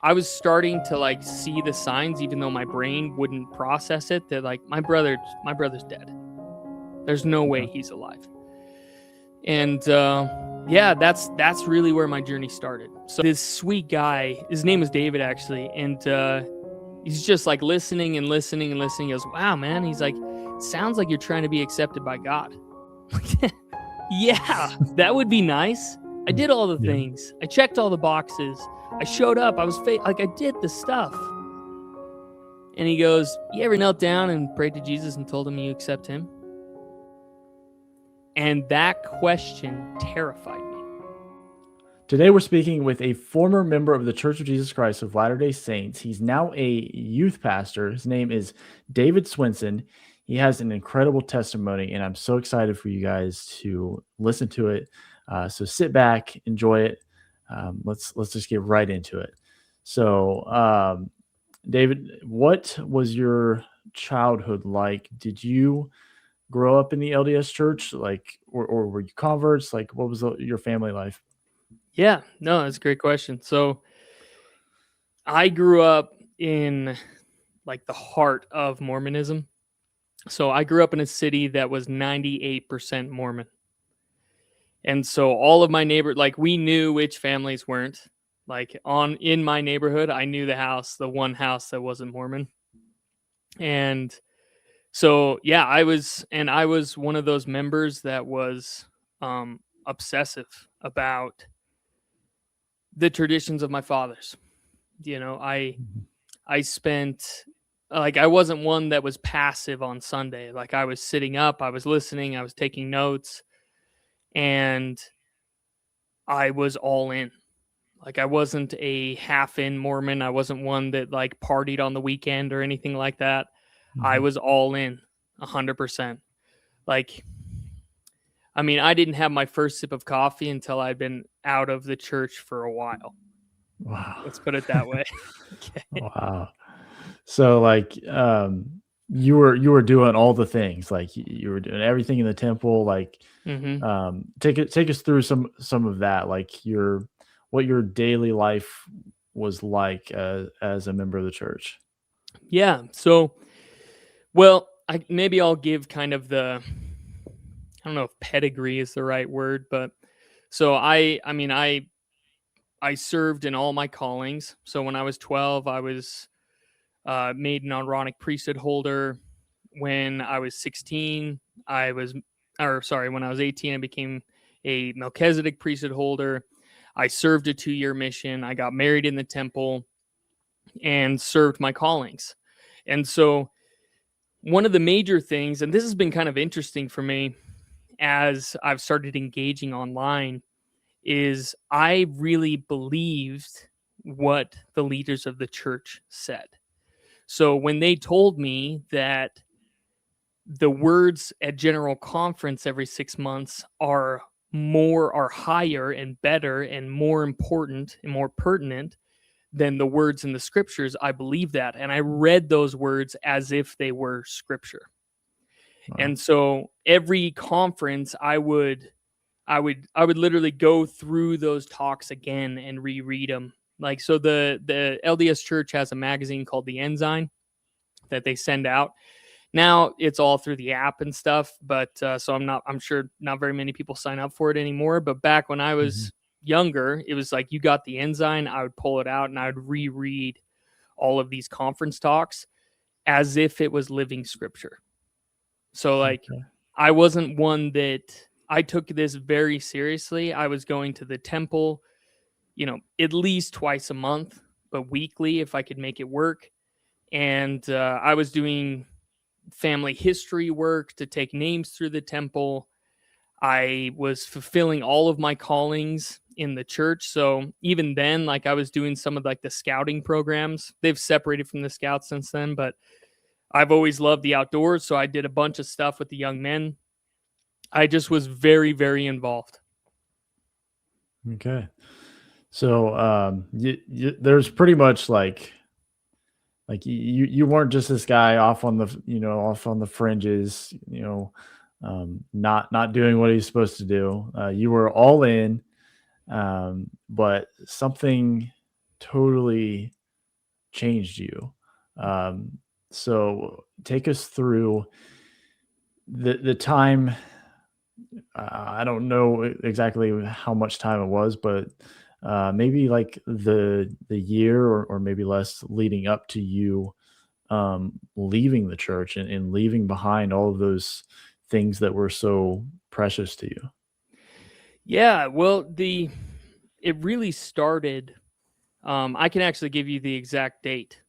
I was starting to like see the signs, even though my brain wouldn't process it, that like my brother's dead. There's no way he's alive. And yeah, that's really where my journey started. So this sweet guy, his name was David actually, and he's just like listening and listening and listening. He goes, "Wow, man," he's like, "Sounds like you're trying to be accepted by God." Yeah, that would be nice. I did all the things. I checked all the boxes. I showed up. I was like, I did the stuff. And he goes, "You ever knelt down and prayed to Jesus and told him you accept him?" And that question terrified me. Today we're speaking with a former member of the Church of Jesus Christ of Latter-day Saints. He's now a youth pastor. His name is David Swensen. He has an incredible testimony, and I'm so excited for you guys to listen to it. So sit back, enjoy it. Let's just get right into it. So, David, what was your childhood like? Did you grow up in the LDS church, like, or were you converts? Like, what was your family life? Yeah, no, that's a great question. So I grew up in like the heart of Mormonism. So I grew up in a city that was 98% Mormon. And so all of my neighbors, like we knew which families weren't. Like in my neighborhood, I knew the one house that wasn't Mormon. And so, yeah, I was one of those members that was obsessive about the traditions of my fathers. You know, I spent, like, I wasn't one that was passive on Sunday. Like, I was sitting up, I was listening, I was taking notes, and I was all in. Like, I wasn't a half-in Mormon. I wasn't one that, like, partied on the weekend or anything like that. I was all in, 100%. Like, I mean, I didn't have my first sip of coffee until I'd been out of the church for a while. Wow. Let's put it that way. Okay. Wow. So, like, you were doing all the things, like you were doing everything in the temple. Like, take us through some of that, like what your daily life was like as a member of the church. Yeah. So, well, maybe I'll give kind of I don't know if pedigree is the right word, but so I mean, I served in all my callings. So when I was 12, I was made an Aaronic priesthood holder. When I was 16, when I was 18, I became a Melchizedek priesthood holder. I served a 2-year mission. I got married in the temple and served my callings. And so one of the major things, and this has been kind of interesting for me as I've started engaging online, is I really believed what the leaders of the church said. So when they told me that the words at General Conference every 6 months are higher and better and more important and more pertinent than the words in the scriptures, I believe that. And I read those words as if they were scripture. Wow. And so every conference I would literally go through those talks again and reread them. Like, so the LDS Church has a magazine called The Ensign that they send out. Now it's all through the app and stuff, but so I'm sure not very many people sign up for it anymore. But back when I was younger, it was like you got the Ensign, I would pull it out and I would reread all of these conference talks as if it was living scripture. So like, I wasn't one that I took this very seriously. I was going to the temple, at least twice a month, but weekly if I could make it work. And I was doing family history work to take names through the temple. I was fulfilling all of my callings in the church. So even then, like, I was doing some of like the scouting programs. They've separated from the scouts since then, but I've always loved the outdoors. So I did a bunch of stuff with the young men. I just was very, very involved. Okay. So there's pretty much like you weren't just this guy off on the fringes, not doing what he's supposed to do. You were all in, but something totally changed you. So take us through the time. I don't know exactly how much time it was, but maybe like the year or maybe less leading up to you leaving the church and leaving behind all of those things that were so precious to you. Yeah, well, it really started. I can actually give you the exact date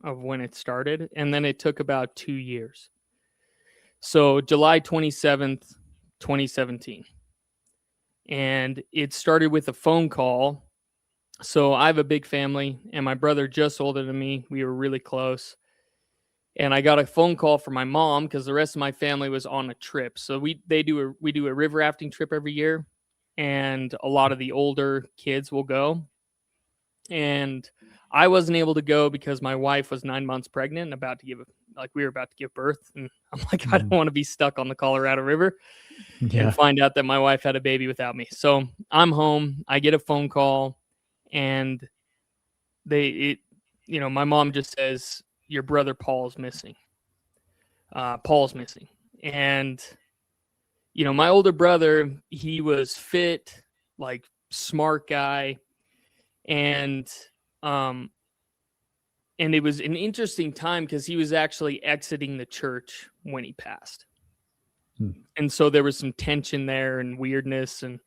of when it started, and then it took about 2 years. So July 27th, 2017. And it started with a phone call. So I have a big family, and my brother just older than me. We were really close. And I got a phone call from my mom because the rest of my family was on a trip. So we do a river rafting trip every year, and a lot of the older kids will go. And I wasn't able to go because my wife was 9 months pregnant and we were about to give birth. And I'm like, I don't want to be stuck on the Colorado River and Yeah. find out that my wife had a baby without me. So I'm home. I get a phone call, and my mom just says, your brother Paul's missing. Paul's missing. And, my older brother, he was fit, like smart guy. And it was an interesting time because he was actually exiting the church when he passed. And so there was some tension there and weirdness. And,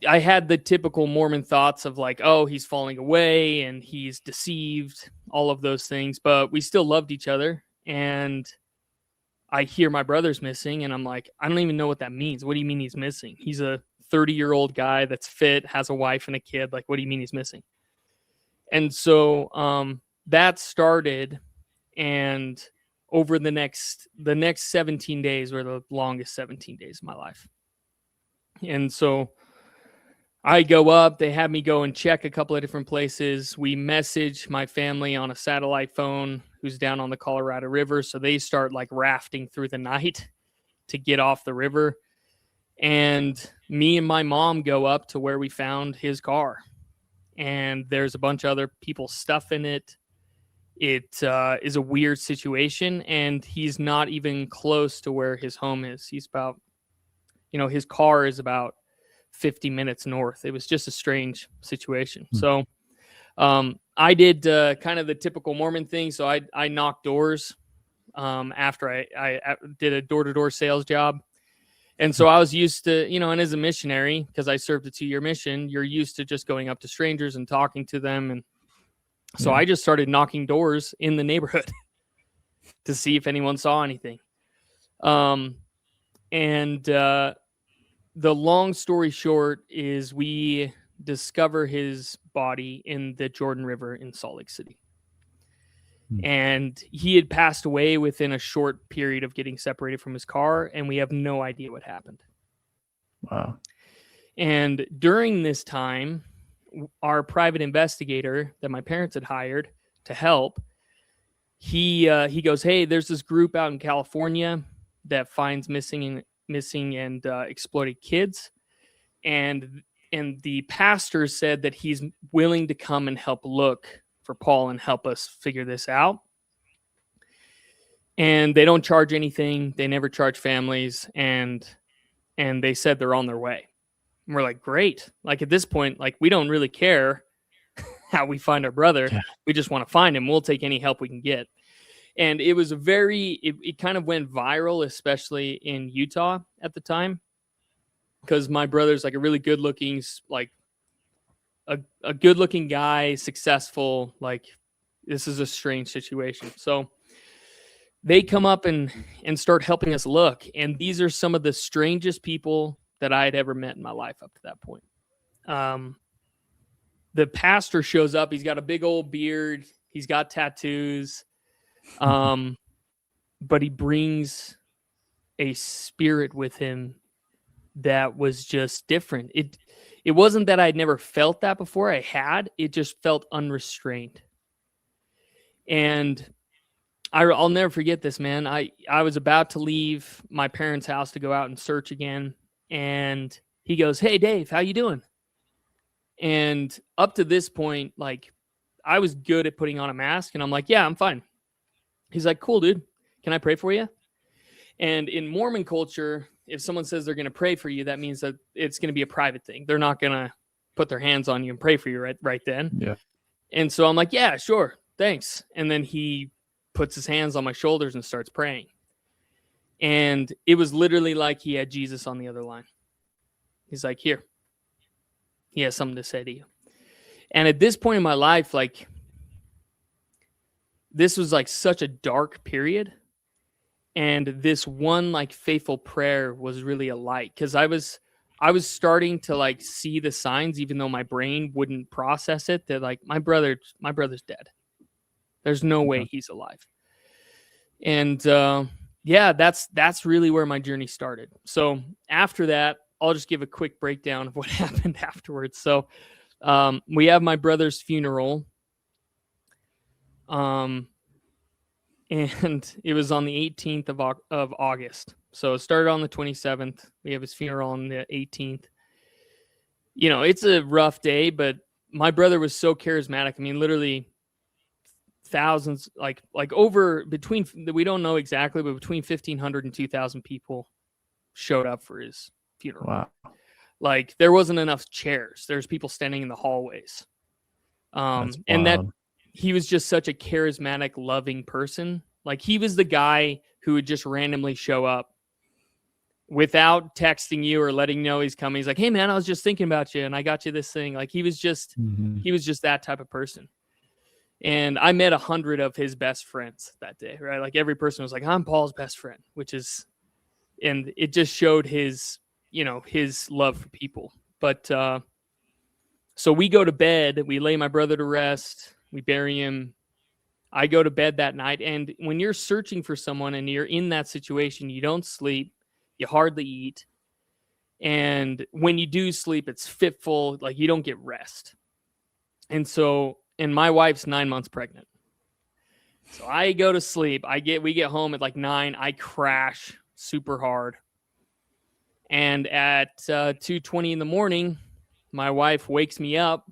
I had the typical Mormon thoughts of like, oh, he's falling away and he's deceived, all of those things. But we still loved each other. And I hear my brother's missing, and I'm like, I don't even know what that means. What do you mean he's missing? He's a 30-year-old guy that's fit, has a wife and a kid. Like, what do you mean he's missing? And so that started, and over the next 17 days were the longest 17 days of my life. And so I go up, they have me go and check a couple of different places. We message my family on a satellite phone who's down on the Colorado River. So they start like rafting through the night to get off the river. And me and my mom go up to where we found his car. And there's a bunch of other people's stuff in it. It is a weird situation, and he's not even close to where his home is. He's about, his car is about 50 minutes north. It was just a strange situation. So I did kind of the typical Mormon thing. So I knocked doors after I did a door-to-door sales job. And so I was used to, and as a missionary, because I served a 2-year mission, you're used to just going up to strangers and talking to them. And so I just started knocking doors in the neighborhood to see if anyone saw anything. The long story short is we discover his body in the Jordan River in Salt Lake City. And he had passed away within a short period of getting separated from his car, and we have no idea what happened. Wow. And during this time, our private investigator that my parents had hired to help, he goes, hey, there's this group out in California that finds missing and exploited kids. And the pastor said that he's willing to come and help look for Paul and help us figure this out. And they don't charge anything. They never charge families. And they said they're on their way. And we're like, great. Like at this point, like we don't really care how we find our brother. Yeah. We just want to find him. We'll take any help we can get. And it was it kind of went viral, especially in Utah at the time, because my brother's like a really good looking, like a good looking guy, successful. Like this is a strange situation. So they come up and start helping us look. And these are some of the strangest people that I had ever met in my life up to that point. The pastor shows up. He's got a big old beard. He's got tattoos. But he brings a spirit with him that was just different. It wasn't that I'd never felt that before. I had. It just felt unrestrained. And I'll never forget this, man. I was about to leave my parents' house to go out and search again. And he goes, hey, Dave, how you doing? And up to this point, like, I was good at putting on a mask, and I'm like, yeah, I'm fine. He's like, cool, dude. Can I pray for you? And in Mormon culture, if someone says they're going to pray for you, that means that it's going to be a private thing. They're not going to put their hands on you and pray for you right then. Yeah. And so I'm like, yeah, sure. Thanks. And then he puts his hands on my shoulders and starts praying. And it was literally like he had Jesus on the other line. He's like, here, he has something to say to you. And at this point in my life, like, this was like such a dark period. And this one like faithful prayer was really a light, because I was starting to like see the signs, even though my brain wouldn't process it. That like, my brother's dead. There's no way he's alive. And yeah, that's really where my journey started. So after that, I'll just give a quick breakdown of what happened afterwards. So we have my brother's funeral. And it was on the 18th of August. So it started on the 27th. We have his funeral on the 18th. You know, it's a rough day, but my brother was so charismatic. I mean, literally thousands, like over between, we don't know exactly, but between 1,500 and 2,000 people showed up for his funeral. Wow. Like, there wasn't enough chairs. There's people standing in the hallways. And that, he was just such a charismatic, loving person. Like, he was the guy who would just randomly show up without texting you or letting you know he's coming. He's like, hey man, I was just thinking about you and I got you this thing. Like, he was just that type of person. And I met 100 of his best friends that day, right? Like, every person was like, I'm Paul's best friend, and it just showed his, you know, his love for people. But so we go to bed, we lay my brother to rest, we bury him. I go to bed that night. And when you're searching for someone and you're in that situation, you don't sleep, you hardly eat. And when you do sleep, it's fitful, like you don't get rest. And my wife's 9 months pregnant. So I go to sleep. We get home at like 9. I crash super hard. And at 2:20 in the morning, my wife wakes me up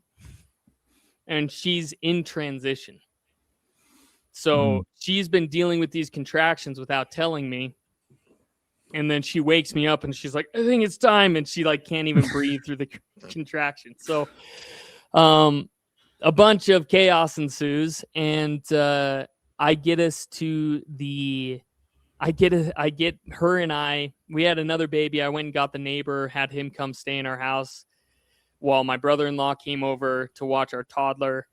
and she's in transition. So she's been dealing with these contractions without telling me. And then she wakes me up and she's like, I think it's time. And she like can't even breathe through the contraction. So a bunch of chaos ensues. And I get her and we had another baby. I went and got the neighbor, had him come stay in our house while my brother-in-law came over to watch our toddler.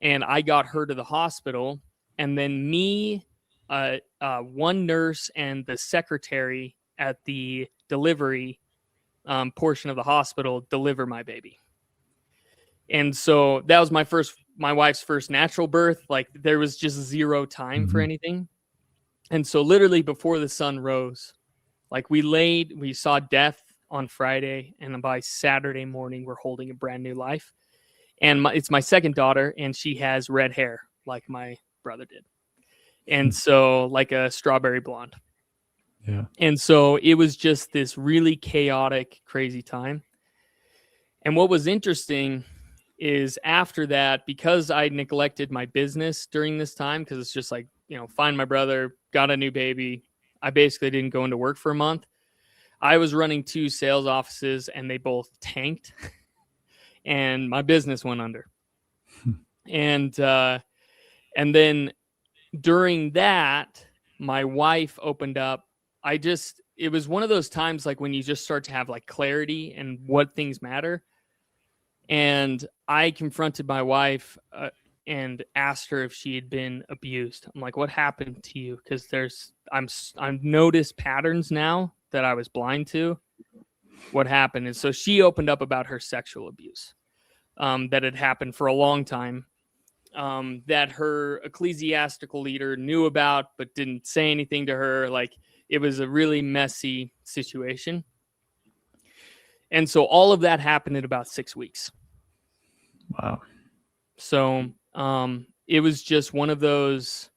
And I got her to the hospital. And then me, one nurse, and the secretary at the delivery portion of the hospital deliver my baby. And so that was my wife's first natural birth. Like, there was just zero time for anything. And so literally before the sun rose, like, we saw death on Friday, and by Saturday morning, we're holding a brand new life. And it's my second daughter, and she has red hair like my brother did. And so, like a strawberry blonde. Yeah. And so it was just this really chaotic, crazy time. And what was interesting is after that, because I neglected my business during this time, because it's just like, you know, find my brother, got a new baby. I basically didn't go into work for a month. I was running 2 sales offices and they both tanked and my business went under. And then during that, my wife opened up. It was one of those times like when you just start to have like clarity and what things matter. And I confronted my wife and asked her if she had been abused. I'm like, what happened to you? Because I've noticed patterns now that I was blind to. What happened? And so she opened up about her sexual abuse that had happened for a long time, that her ecclesiastical leader knew about but didn't say anything to her. Like, it was a really messy situation. And so all of that happened in about 6 weeks. Wow. So it was just one of those,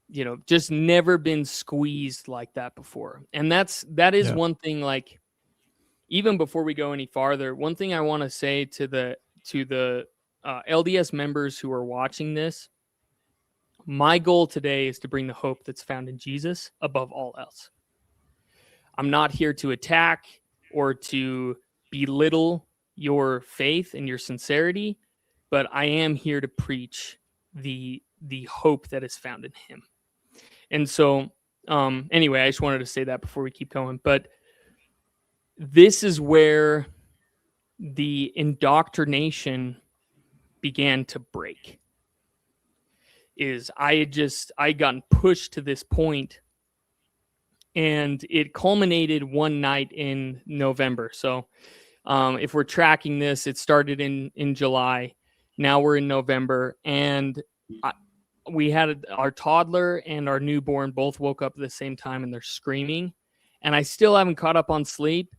you know, just never been squeezed like that before. And that is one thing, like, even before we go any farther, one thing I want to say to the LDS members who are watching this, my goal today is to bring the hope that's found in Jesus above all else. I'm not here to attack or to belittle your faith and your sincerity, but I am here to preach the hope that is found in him. And so, anyway, I just wanted to say that before we keep going. But this is where the indoctrination began to break. I had gotten pushed to this point, and it culminated one night in November. So if we're tracking this, it started in July. Now we're in November, and we had our toddler and our newborn both woke up at the same time, and they're screaming. And I still haven't caught up on sleep,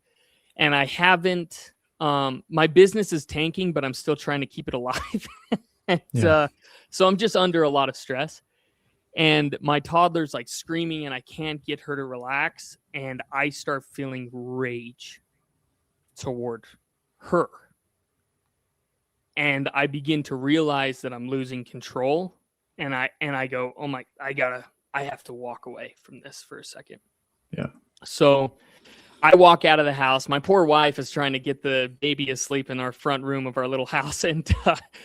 and I haven't. My business is tanking, but I'm still trying to keep it alive. So I'm just under a lot of stress. And my toddler's like screaming, and I can't get her to relax. And I start feeling rage toward her. And I begin to realize that I'm losing control. And I go, oh my, I have to walk away from this for a second. Yeah. So I walk out of the house. My poor wife is trying to get the baby asleep in our front room of our little house. And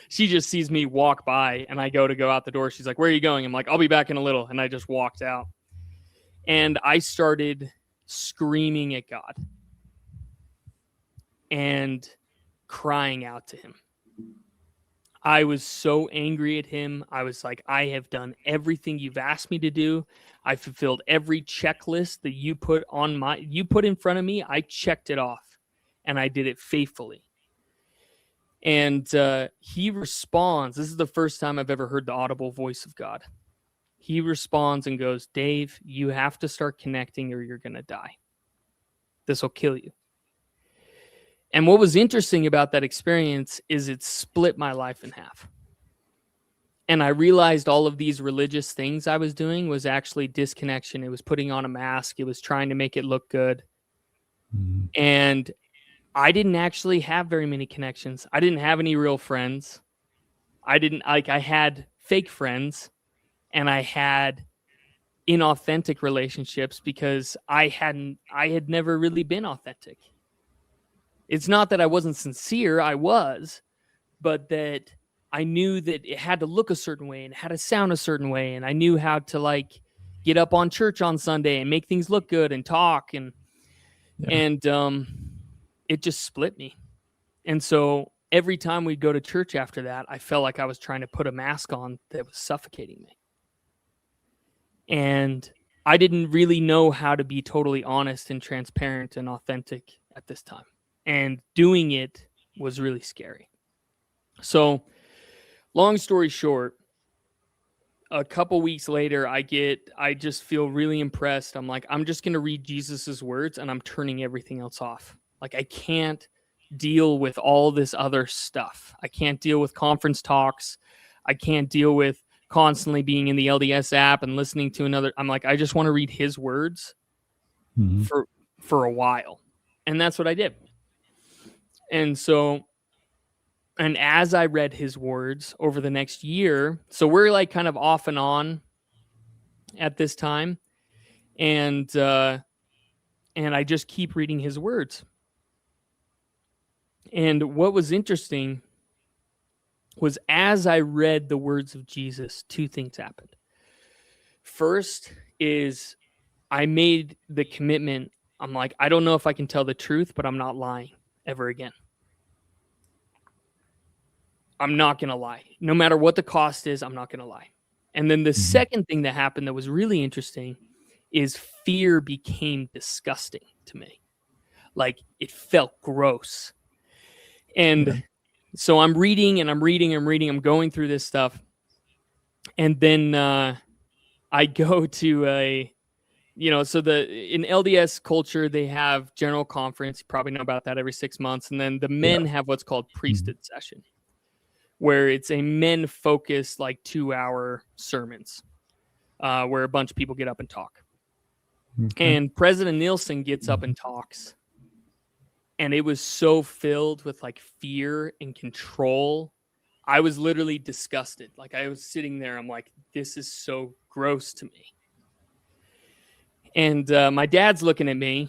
she just sees me walk by, and I go out the door. She's like, where are you going? I'm like, I'll be back in a little. And I just walked out. And I started screaming at God and crying out to him. I was so angry at him. I was like, I have done everything you've asked me to do. I fulfilled every checklist that you put in front of me. I checked it off, and I did it faithfully. And he responds. This is the first time I've ever heard the audible voice of God. He responds and goes, Dave, you have to start connecting or you're going to die. This will kill you. And what was interesting about that experience is it split my life in half. And I realized all of these religious things I was doing was actually disconnection. It was putting on a mask. It was trying to make it look good. Mm-hmm. And I didn't actually have very many connections. I didn't have any real friends. I had fake friends, and I had inauthentic relationships because I had never really been authentic. It's not that I wasn't sincere, I was, but that I knew that it had to look a certain way and it had to sound a certain way. And I knew how to get up on church on Sunday and make things look good and talk. And it just split me. And so every time we'd go to church after that, I felt like I was trying to put a mask on that was suffocating me. And I didn't really know how to be totally honest and transparent and authentic at this time. And doing it was really scary. So, long story short, a couple weeks later, I just feel really impressed. I'm like, I'm just going to read Jesus's words, and I'm turning everything else off. Like, I can't deal with all this other stuff. I can't deal with conference talks. I can't deal with constantly being in the LDS app and listening to another. I'm like, I just want to read his words for a while. And that's what I did. And so, and as I read his words over the next year, so we're kind of off and on at this time, and I just keep reading his words. And what was interesting was as I read the words of Jesus, two things happened. First is I made the commitment. I'm like, I don't know if I can tell the truth, but I'm not lying ever again. I'm not going to lie. No matter what the cost is, I'm not going to lie. And then the second thing that happened that was really interesting is fear became disgusting to me. Like, it felt gross. And so I'm reading and I'm reading. I'm going through this stuff. And then I go to in LDS culture, they have general conference. You probably know about that every 6 months. And then the men have what's called priesthood session, where it's a men-focused 2-hour sermons, where a bunch of people get up and talk. Okay. And President Nielsen gets up and talks. And it was so filled with like fear and control. I was literally disgusted. Like I was sitting there, I'm like, this is so gross to me. And my dad's looking at me,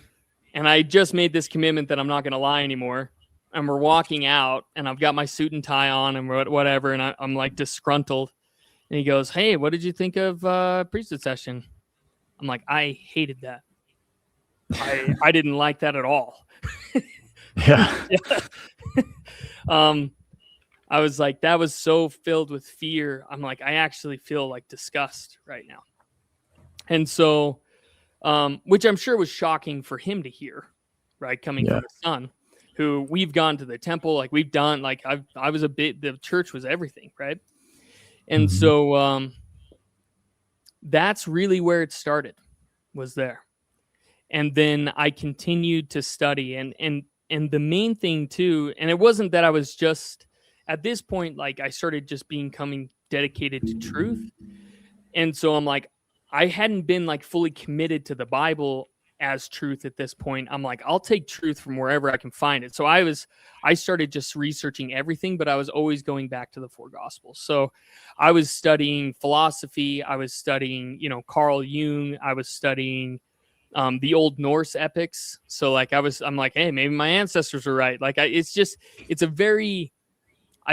and I just made this commitment that I'm not going to lie anymore. And we're walking out, and I've got my suit and tie on and whatever, and I'm like disgruntled. And he goes, "Hey, what did you think of priesthood session?" I'm like, "I hated that. I didn't like that at all." Yeah. I was like, that was so filled with fear. I'm like, I actually feel like disgust right now. And so, which I'm sure was shocking for him to hear, right? Coming from a son who we've gone to the temple, like we've done, like I was the church was everything, right? And so that's really where it started, was there. And then I continued to study, and the main thing too, and it wasn't that I was just at this point, like I started just becoming dedicated to truth. And so I'm like, I hadn't been like fully committed to the Bible as truth at this point. I'm like, I'll take truth from wherever I can find it. So I started just researching everything, but I was always going back to the four gospels. So I was studying philosophy. I was studying, Carl Jung. I was studying the old Norse epics. So like I'm like, hey, maybe my ancestors were right. Like I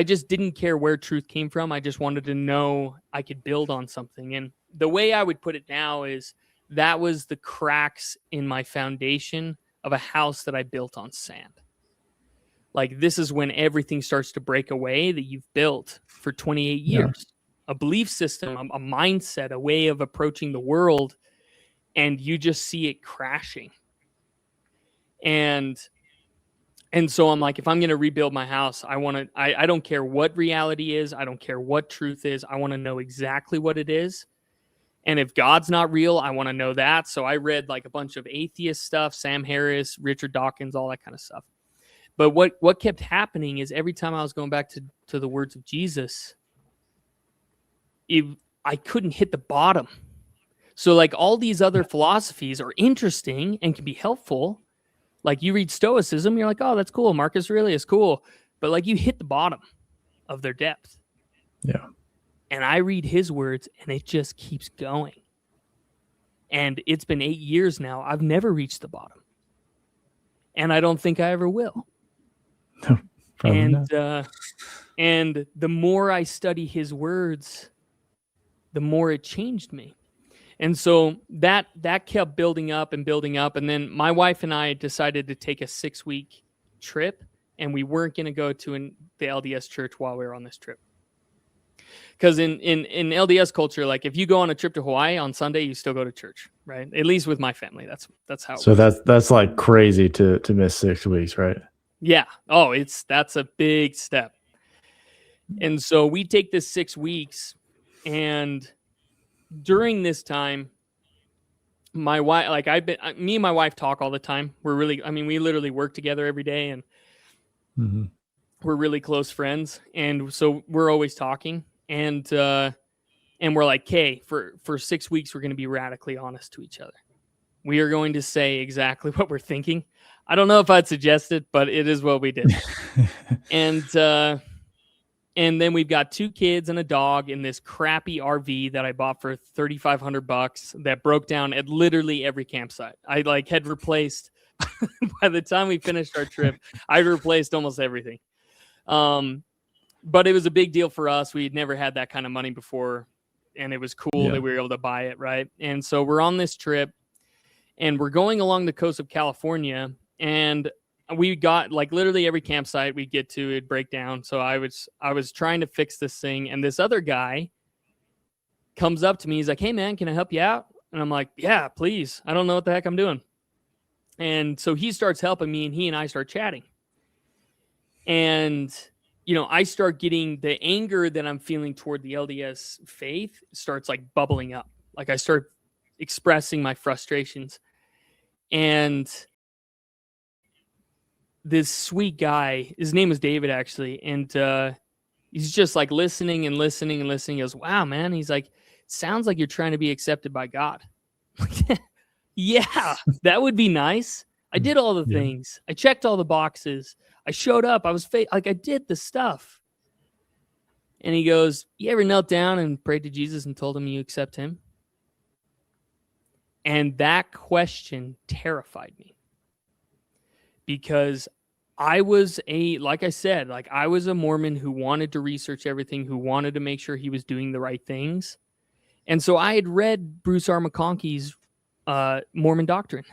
just didn't care where truth came from. I just wanted to know I could build on something. And the way I would put it now is that was the cracks in my foundation of a house that I built on sand. Like this is when everything starts to break away that you've built for 28 years. A belief system, a mindset, a way of approaching the world, and you just see it crashing. And so I'm like, if I'm going to rebuild my house, I don't care what reality is. I don't care what truth is. I want to know exactly what it is. And if God's not real, I want to know that. So I read like a bunch of atheist stuff, Sam Harris, Richard Dawkins, all that kind of stuff. But what kept happening is every time I was going back to the words of Jesus, I couldn't hit the bottom. So like all these other philosophies are interesting and can be helpful. Like you read Stoicism, you're like, oh, that's cool. Marcus Aurelius, cool. But like you hit the bottom of their depth. Yeah. And I read his words and it just keeps going. And it's been 8 years now. I've never reached the bottom. And I don't think I ever will. No, probably not. And the more I study his words, the more it changed me. And so that kept building up. And then my wife and I decided to take a 6-week trip, and we weren't going to go to the LDS church while we were on this trip. Because in LDS culture, like if you go on a trip to Hawaii on Sunday, you still go to church, right? At least with my family, that's how. So that's like crazy to miss 6 weeks, right? Yeah. Oh, that's a big step. And so we take this 6 weeks, and during this time, my wife, like me and my wife talk all the time. We literally work together every day, and we're really close friends. And so we're always talking, and we're like, okay, for 6 weeks, we're going to be radically honest to each other. We are going to say exactly what we're thinking. I don't know if I'd suggest it, but it is what we did. And then we've got 2 kids and a dog in this crappy RV that I bought for $3,500 that broke down at literally every campsite. I had replaced, by the time we finished our trip, I'd replaced almost everything. But it was a big deal for us. We'd never had that kind of money before, and it was cool that we were able to buy it, right? And so we're on this trip, and we're going along the coast of California, and we got like literally every campsite we get to, it'd break down. So I was trying to fix this thing, and this other guy comes up to me. He's like, hey man, can I help you out? And I'm like, yeah, please. I don't know what the heck I'm doing. And so he starts helping me, and he and I start chatting. And, I start getting the anger that I'm feeling toward the LDS faith starts like bubbling up. Like I start expressing my frustrations. And this sweet guy, his name was David actually, and he's just like listening and listening and listening. He goes, wow, man. He's like, sounds like you're trying to be accepted by God. Yeah, that would be nice. I did all the things. I checked all the boxes. I showed up. I was like, I did the stuff. And he goes, you ever knelt down and prayed to Jesus and told him you accept him? And that question terrified me, because I was like I said, like I was a Mormon who wanted to research everything, who wanted to make sure he was doing the right things. And so I had read Bruce R. McConkie's Mormon Doctrine.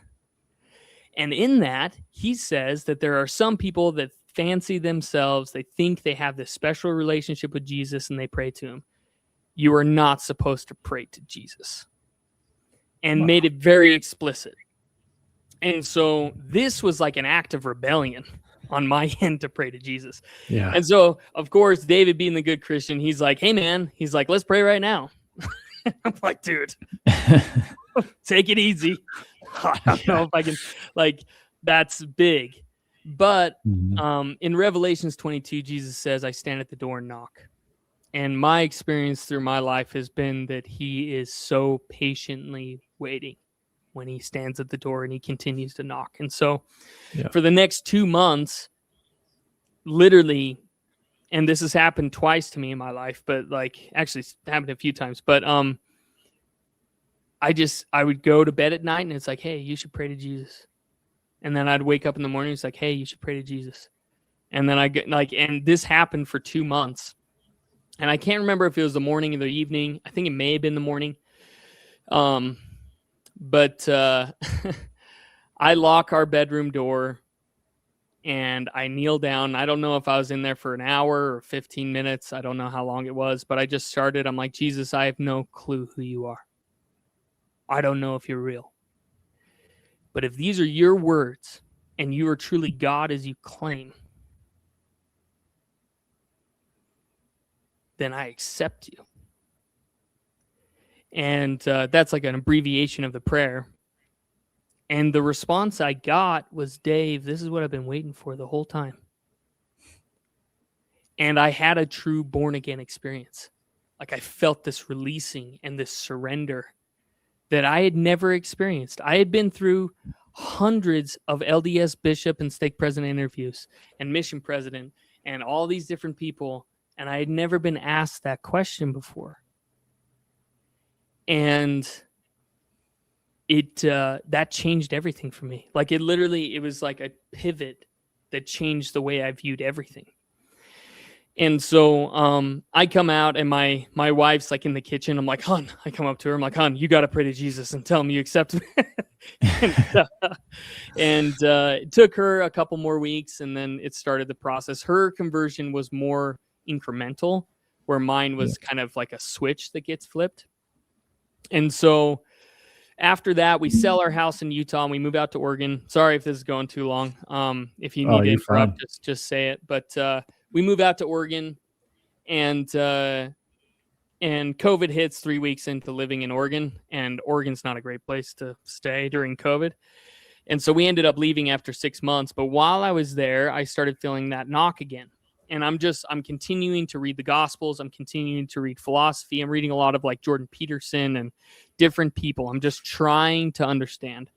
And in that, he says that there are some people that fancy themselves, they think they have this special relationship with Jesus and they pray to him. You are not supposed to pray to Jesus. And made it very explicit. And so this was like an act of rebellion on my end to pray to Jesus. Yeah. And so, of course, David, being the good Christian, he's like, hey, man, he's like, let's pray right now. I'm like, dude, take it easy. I don't know if I can, like, that's big. But in Revelations 22, Jesus says, I stand at the door and knock. And my experience through my life has been that he is so patiently waiting when he stands at the door and he continues to knock. And so for the next 2 months, literally, and this has happened twice to me in my life, but like actually it's happened a few times, but I would go to bed at night and it's like, hey, you should pray to Jesus. And then I'd wake up in the morning, it's like, hey, you should pray to Jesus. And then I get like, and this happened for 2 months. And I can't remember if it was the morning or the evening. I think it may have been the morning. But I lock our bedroom door and I kneel down. I don't know if I was in there for an hour or 15 minutes. I don't know how long it was, but I just started. I'm like, Jesus, I have no clue who you are. I don't know if you're real. But if these are your words and you are truly God as you claim, then I accept you. And that's like an abbreviation of the prayer. And the response I got was, Dave, this is what I've been waiting for the whole time. And I had a true born-again experience. Like I felt this releasing and this surrender that I had never experienced. I had been through hundreds of LDS bishop and stake president interviews and mission president and all these different people, and I had never been asked that question before. And it that changed everything for me. Like it was like a pivot that changed the way I viewed everything. And so I come out and my wife's like in the kitchen. I'm like, hon, I come up to her. I'm like, hon, you got to pray to Jesus and tell him you accept him. and it took her a couple more weeks and then it started the process. Her conversion was more incremental, where mine was kind of like a switch that gets flipped. And so after that, we sell our house in Utah and we move out to Oregon. Sorry if this is going too long. If you need to interrupt, just say it. But we move out to Oregon, and COVID hits 3 weeks into living in Oregon, and Oregon's not a great place to stay during COVID. And so we ended up leaving after 6 months. But while I was there, I started feeling that knock again. And I'm continuing to read the Gospels. I'm continuing to read philosophy. I'm reading a lot of like Jordan Peterson and different people. I'm just trying to understand.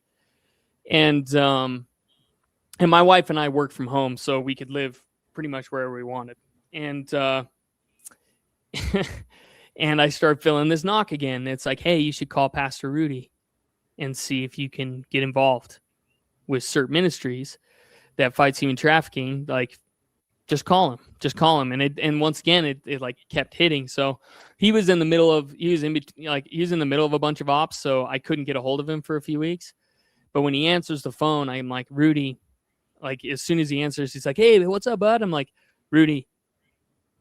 And my wife and I work from home, so we could live pretty much wherever we wanted. And and I start feeling this knock again. It's like, hey, you should call Pastor Rudy and see if you can get involved with certain ministries that fights human trafficking. Like, just call him. And once again, it like kept hitting. So he was in the middle of a bunch of ops. So I couldn't get a hold of him for a few weeks. But when he answers the phone, I'm like, Rudy, like as soon as he answers, he's like, hey, what's up, bud? I'm like, Rudy,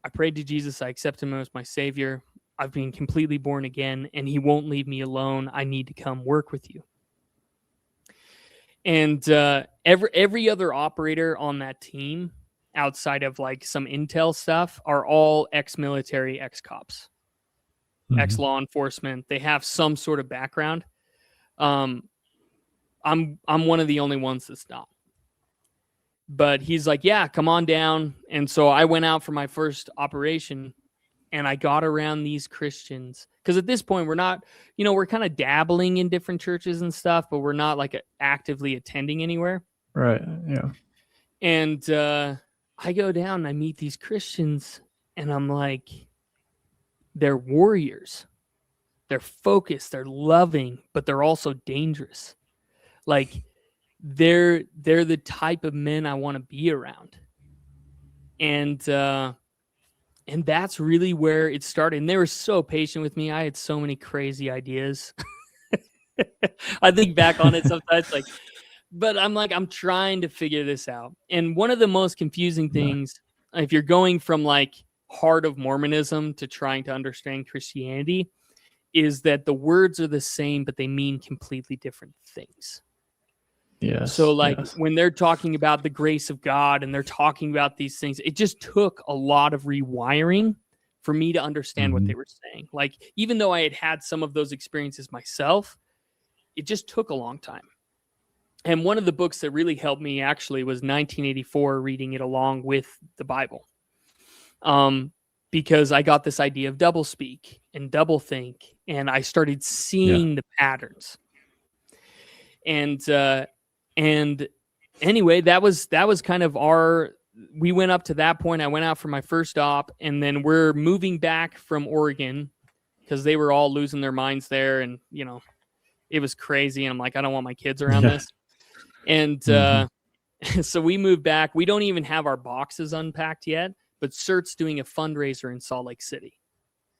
I prayed to Jesus. I accept him as my savior. I've been completely born again and he won't leave me alone. I need to come work with you. And every other operator on that team, outside of like some intel stuff, are all ex-military, ex-cops, ex-law enforcement. They have some sort of background. I'm one of the only ones that's not. But he's like, yeah, come on down. And so I went out for my first operation and I got around these Christians. Because at this point, we're not, we're kind of dabbling in different churches and stuff, but we're not like actively attending anywhere. Right. Yeah. And I go down and I meet these Christians, and I'm like, they're warriors. They're focused, they're loving, but they're also dangerous. Like they're the type of men I want to be around. And that's really where it started. And they were so patient with me. I had so many crazy ideas. I think back on it sometimes, like, but I'm like, I'm trying to figure this out. And one of the most confusing things, if you're going from like heart of Mormonism to trying to understand Christianity, is that the words are the same, but they mean completely different things. Yes. So like yes. when they're talking about the grace of God and they're talking about these things, it just took a lot of rewiring for me to understand what they were saying. Like, even though I had had some of those experiences myself, it just took a long time. And one of the books that really helped me actually was 1984, reading it along with the Bible. Because I got this idea of doublespeak and doublethink, and I started seeing the patterns. And anyway, that was kind of we went up to that point. I went out for my first op, and then we're moving back from Oregon because they were all losing their minds there, and it was crazy. And I'm like, I don't want my kids around this. And so we moved back. We don't even have our boxes unpacked yet, but CERT's doing a fundraiser in Salt Lake City,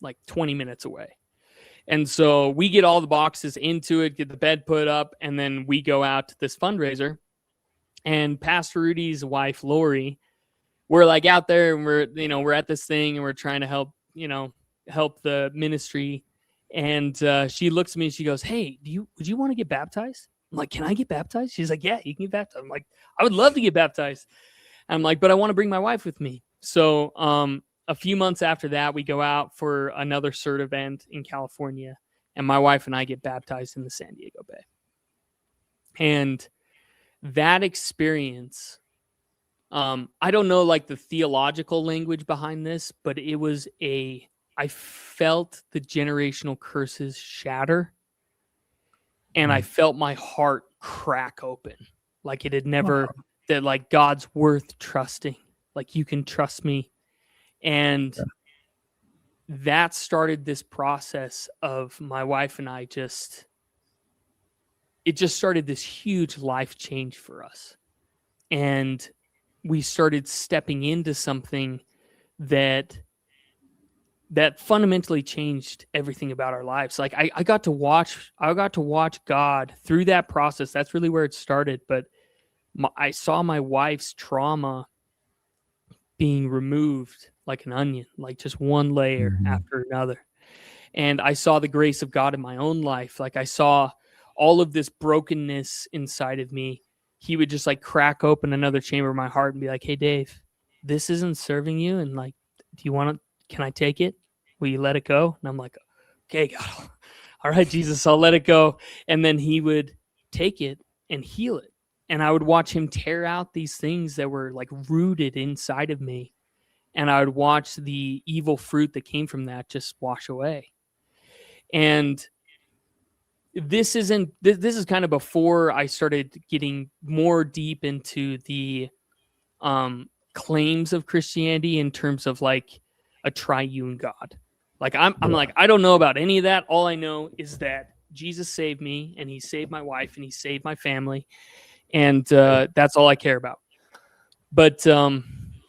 like 20 minutes away. And so we get all the boxes into it, get the bed put up, and then we go out to this fundraiser. And Pastor Rudy's wife, Lori, we're like out there, and we're at this thing, and we're trying to help the ministry. And she looks at me and she goes, "Hey, would you want to get baptized?" I'm like, "Can I get baptized?" She's like, "Yeah, you can get baptized." I'm like, "I would love to get baptized." I'm like, "But I want to bring my wife with me." So a few months after that, we go out for another CERT event in California, and my wife and I get baptized in the San Diego Bay. And that experience, I don't know like the theological language behind this, but I felt the generational curses shatter, and I felt my heart crack open, like it had never, that like God's worth trusting, like you can trust me. And that started this process of my wife and I it just started this huge life change for us. And we started stepping into something that fundamentally changed everything about our lives. Like I got to watch God through that process. That's really where it started. But I saw my wife's trauma being removed like an onion, like just one layer after another. And I saw the grace of God in my own life. Like I saw all of this brokenness inside of me. He would just like crack open another chamber of my heart and be like, "Hey, Dave, this isn't serving you. And like, can I take it? Will you let it go?" And I'm like, "Okay, God, all right, Jesus, I'll let it go." And then he would take it and heal it. And I would watch him tear out these things that were like rooted inside of me. And I would watch the evil fruit that came from that just wash away. And this is kind of before I started getting more deep into the claims of Christianity in terms of like a triune God. Like I'm like, I don't know about any of that. All I know is that Jesus saved me, and he saved my wife, and he saved my family. And that's all I care about. But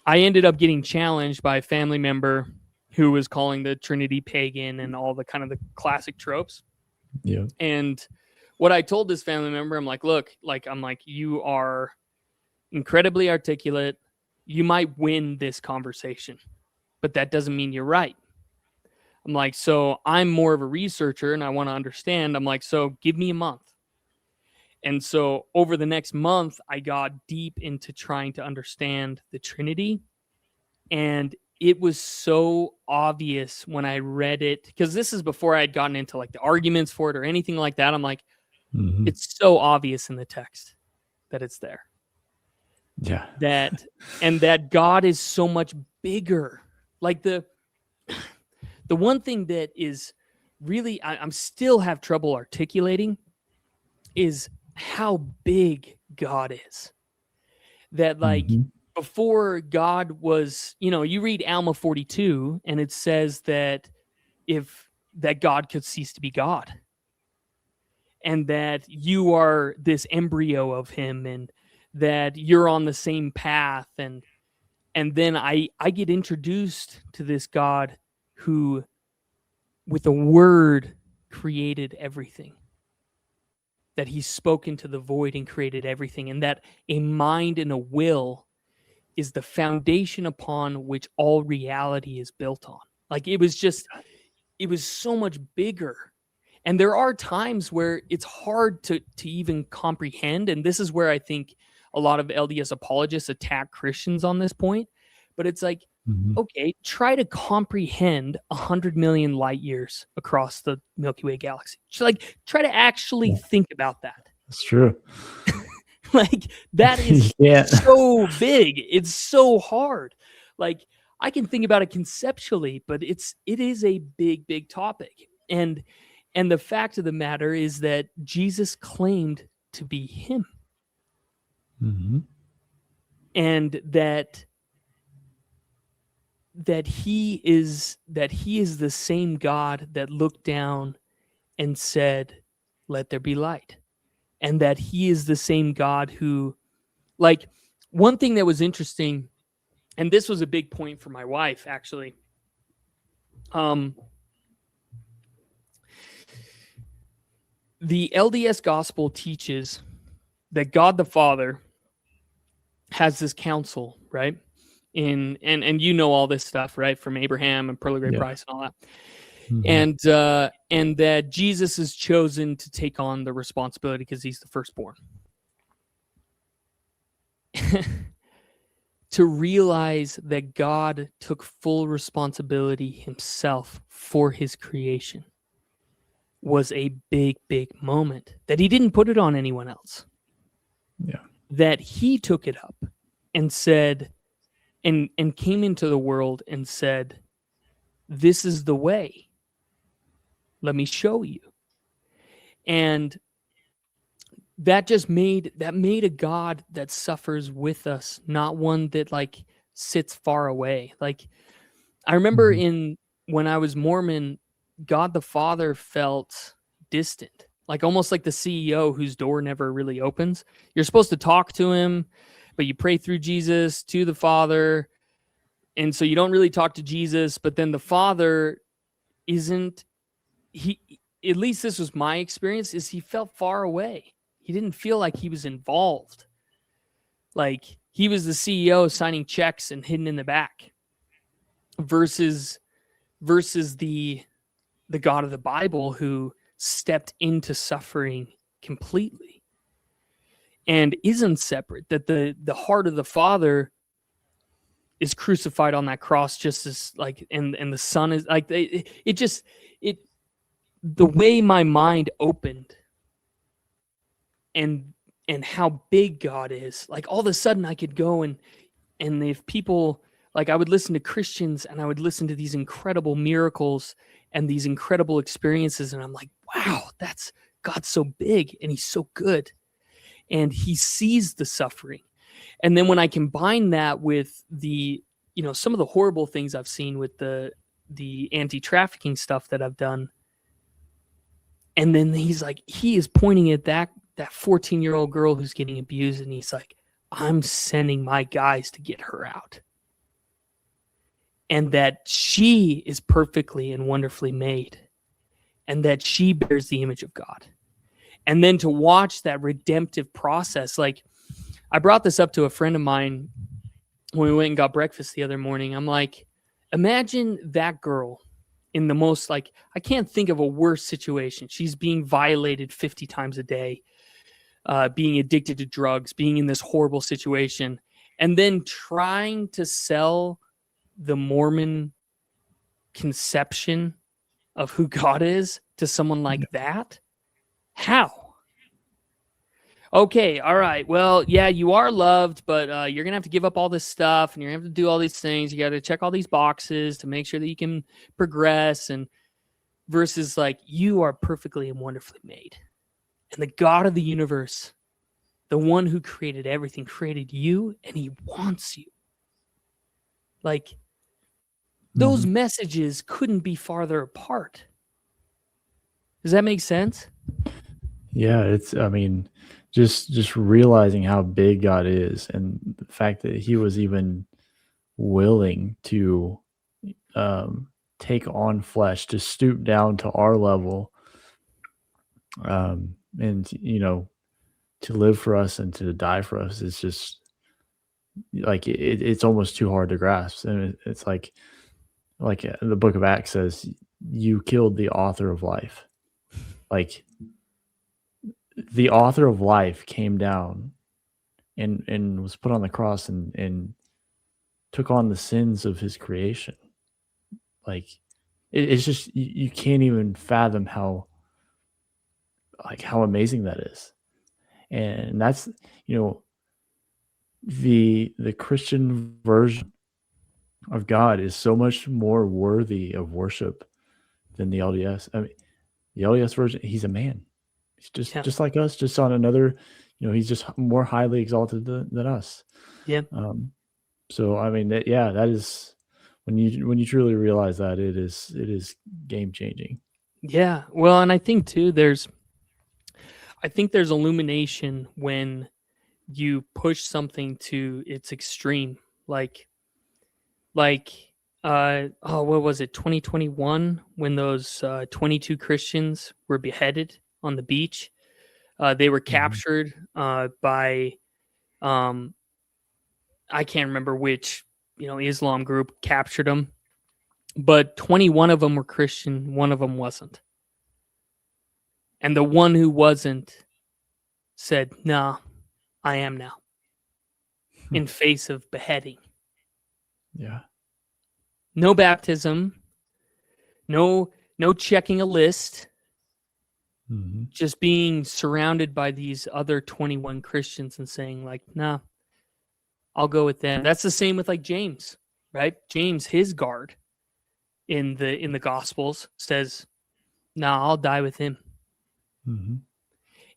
I ended up getting challenged by a family member who was calling the Trinity pagan and all the kind of the classic tropes. Yeah. And what I told this family member, I'm like, "Look, you are incredibly articulate. You might win this conversation, but that doesn't mean you're right." I'm like, "So I'm more of a researcher and I want to understand." I'm like, "So give me a month." And so over the next month, I got deep into trying to understand the Trinity. And it was so obvious when I read it, because this is before I had gotten into like the arguments for it or anything like that. I'm like, it's so obvious in the text that it's there. Yeah. That God is so much bigger. Like the one thing that is really, I'm still have trouble articulating is how big God is. that like before God was, you read Alma 42 and it says that that God could cease to be God, and that you are this embryo of him, and that you're on the same path. And then I get introduced to this God who, with a word, created everything. That he spoke into the void and created everything. And that a mind and a will is the foundation upon which all reality is built on. Like it was so much bigger. And there are times where it's hard to even comprehend. And this is where I think a lot of LDS apologists attack Christians on this point. But it's like, okay, try to comprehend 100 million light years across the Milky Way galaxy. So like, try to actually think about that. That's true. Like, that is so big. It's so hard. Like, I can think about it conceptually, but it is a big, big topic. And the fact of the matter is that Jesus claimed to be him. And that he is the same God that looked down and said, "Let there be light." And that he is the same God who, like, one thing that was interesting, and this was a big point for my wife, actually. The LDS gospel teaches that God the Father has this council, right? And you know all this stuff, right? From Abraham and Pearl of Great Price and all that. And that Jesus is chosen to take on the responsibility because he's the firstborn. To realize that God took full responsibility himself for his creation was a big, big moment. That he didn't put it on anyone else. That he took it up and said, and came into the world and said, "This is the way. Let me show you." And that made a God that suffers with us, not one that like sits far away. Like, I remember when I was Mormon, God the Father felt distant, like almost like the CEO whose door never really opens. You're supposed to talk to him, but you pray through Jesus to the Father. And so you don't really talk to Jesus, but then the Father isn't, at least this was my experience, is he felt far away. He didn't feel like he was involved. Like he was the CEO signing checks and hidden in the back versus the God of the Bible who stepped into suffering completely and isn't separate. That the heart of the Father is crucified on that cross just as like, and the Son is like, the way my mind opened and how big God is, like all of a sudden I could go and if people, like I would listen to Christians and I would listen to these incredible miracles and these incredible experiences. And I'm like, wow, that's God's so big and he's so good. And he sees the suffering. And then when I combine that with the, some of the horrible things I've seen with the anti-trafficking stuff that I've done. And then he's like, he is pointing at that 14-year-old girl who's getting abused. And he's like, I'm sending my guys to get her out. And that she is perfectly and wonderfully made. And that she bears the image of God. And then to watch that redemptive process, like I brought this up to a friend of mine when we went and got breakfast the other morning. I'm like, imagine that girl in the most, like, I can't think of a worse situation. She's being violated 50 times a day, being addicted to drugs, being in this horrible situation, and then trying to sell the Mormon conception of who God is to someone like that. How? Okay, all right. Well, yeah, you are loved, but you're going to have to give up all this stuff and you're going to have to do all these things. You got to check all these boxes to make sure that you can progress, and versus like, you are perfectly and wonderfully made. And the God of the universe The one who created everything created you, and he wants you. Like, those messages couldn't be farther apart. Does that make sense? Yeah, it's, I mean, just realizing how big God is, and the fact that he was even willing to take on flesh, to stoop down to our level, and to live for us and to die for us is just like it's almost too hard to grasp. And it's like the book of Acts says, you killed the author of life. Like, the author of life came down and was put on the cross and took on the sins of his creation. Like, it's just, you can't even fathom how amazing that is. And that's, the Christian version of God is so much more worthy of worship than the LDS. I mean, the LDS version, he's a man. He's just like us, just on another, he's just more highly exalted than us. Yeah. So I mean, that is, when you truly realize that, it is game changing. Yeah. Well, and I think too, there's illumination when you push something to its extreme. Like what was it, 2021, when those 22 Christians were beheaded on the beach. They were captured by I can't remember which Islam group captured them, but 21 of them were Christian, one of them wasn't. And the one who wasn't said, "Nah, I am now," in face of beheading. Yeah. No baptism, no checking a list, just being surrounded by these other 21 Christians and saying, like, "Nah, I'll go with them." That's the same with like James, right? James, his guard in the Gospels says, "Nah, I'll die with him."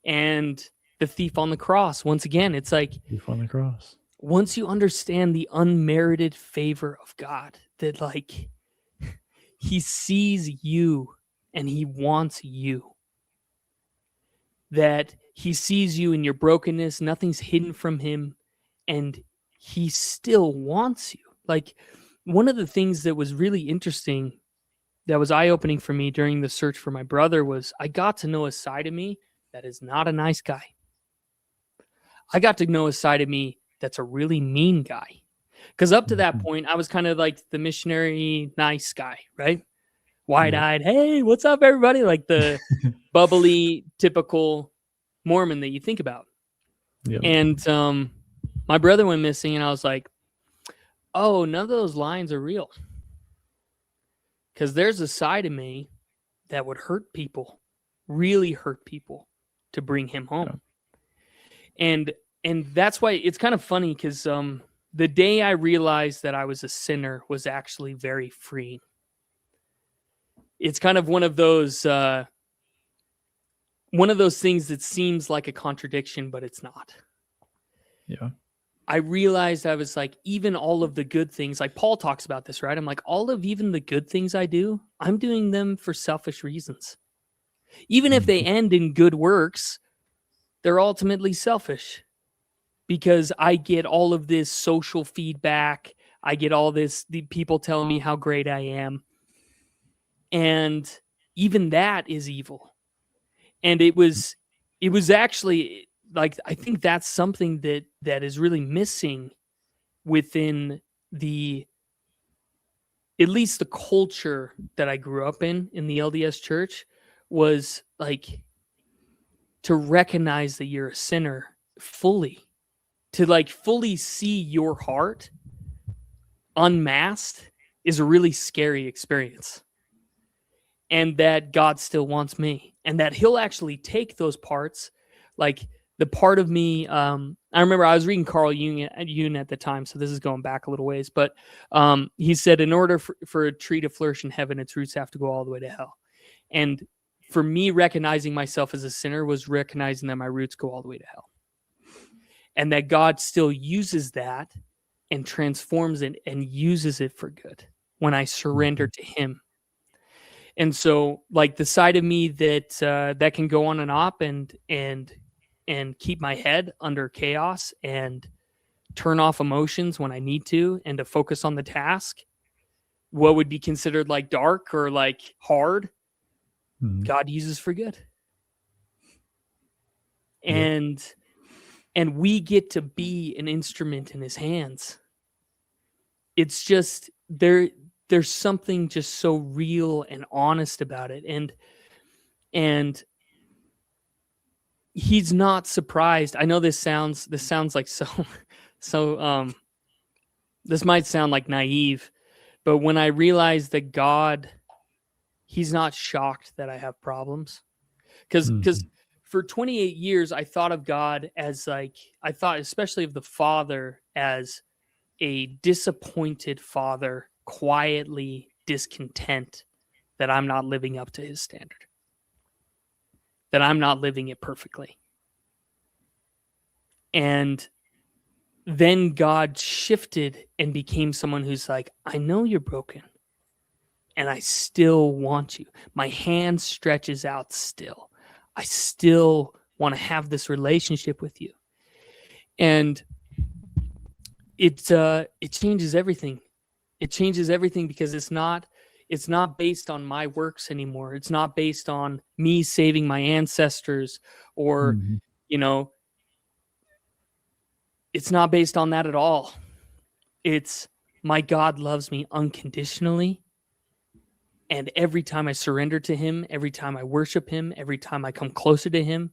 And the thief on the cross, once again, it's like, thief on the cross. Once you understand the unmerited favor of God, that like he sees you and he wants you, that he sees you in your brokenness, nothing's hidden from him, and he still wants you. Like, one of the things that was really interesting, that was eye-opening for me during the search for my brother, was I got to know a side of me that is not a nice guy. I got to know a side of me that's a really mean guy. Because up to that point, I was kind of like the missionary nice guy, right? Wide-eyed, hey, what's up, everybody? Like the bubbly, typical Mormon that you think about. Yep. And my brother went missing, and I was like, oh, none of those lines are real. Because there's a side of me that would hurt people, really hurt people, to bring him home. Yeah. And that's why it's kind of funny, because the day I realized that I was a sinner was actually very freeing. It's kind of one of those things that seems like a contradiction, but it's not. Yeah. I realized I was like, even all of the good things, like Paul talks about this, right? I'm like, all of even the good things I do, I'm doing them for selfish reasons. Even if they end in good works, they're ultimately selfish, because I get all of this social feedback. I get all this, the people telling me how great I am. And even that is evil. And it was actually, like, I think that's something that is really missing within at least the culture that I grew up in the LDS church, was like to recognize that you're a sinner fully, to like fully see your heart unmasked is a really scary experience. And that God still wants me, and that he'll actually take those parts, like the part of me. I remember I was reading Carl Jung at the time, so this is going back a little ways, but he said, in order for a tree to flourish in heaven, its roots have to go all the way to hell. And for me, recognizing myself as a sinner was recognizing that my roots go all the way to hell. and that God still uses that and transforms it and uses it for good when I surrender to him. And so, like, the side of me that that can go on an op and keep my head under chaos and turn off emotions when I need to, and to focus on the task, what would be considered like dark or like hard, God uses for good. And we get to be an instrument in his hands. It's just there's something just so real and honest about it. And he's not surprised. I know this sounds like this might sound like naive, but when I realize that God, he's not shocked that I have problems. Because for 28 years, I thought of God as like, I thought especially of the Father as a disappointed father, quietly discontent that I'm not living up to his standard, that I'm not living it perfectly. And then God shifted and became someone who's like, I know you're broken, and I still want you. My hand stretches out still. I still want to have this relationship with you. And it changes everything. It changes everything because it's not based on my works anymore. It's not based on me saving my ancestors or, it's not based on that at all. It's my God loves me unconditionally. And every time I surrender to him, every time I worship him, every time I come closer to him,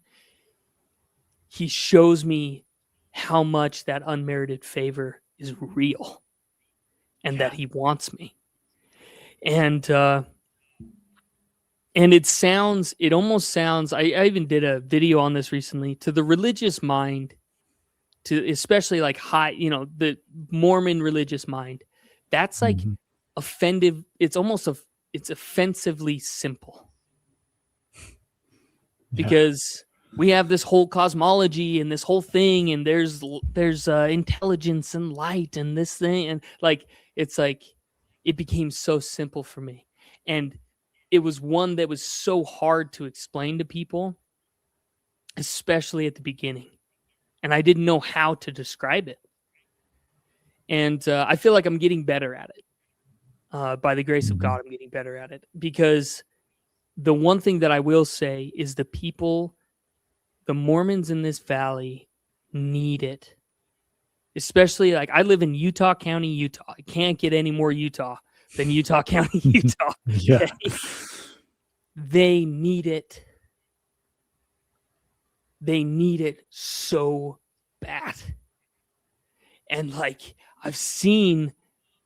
he shows me how much that unmerited favor is real and that he wants me. And it almost sounds, I even did a video on this recently, to the religious mind, to especially like the Mormon religious mind, that's like offensive. It's almost it's offensively simple because we have this whole cosmology and this whole thing, and there's intelligence and light and this thing, and like it's like it became so simple for me, and it was one that was so hard to explain to people, especially at the beginning, and I didn't know how to describe it, and I feel like I'm getting better at it. By the grace of God, I'm getting better at it, because the one thing that I will say is the Mormons in this valley need it. Especially, like, I live in Utah County, Utah. I can't get any more Utah than Utah County, Utah. Yeah. They need it. They need it so bad. And like, I've seen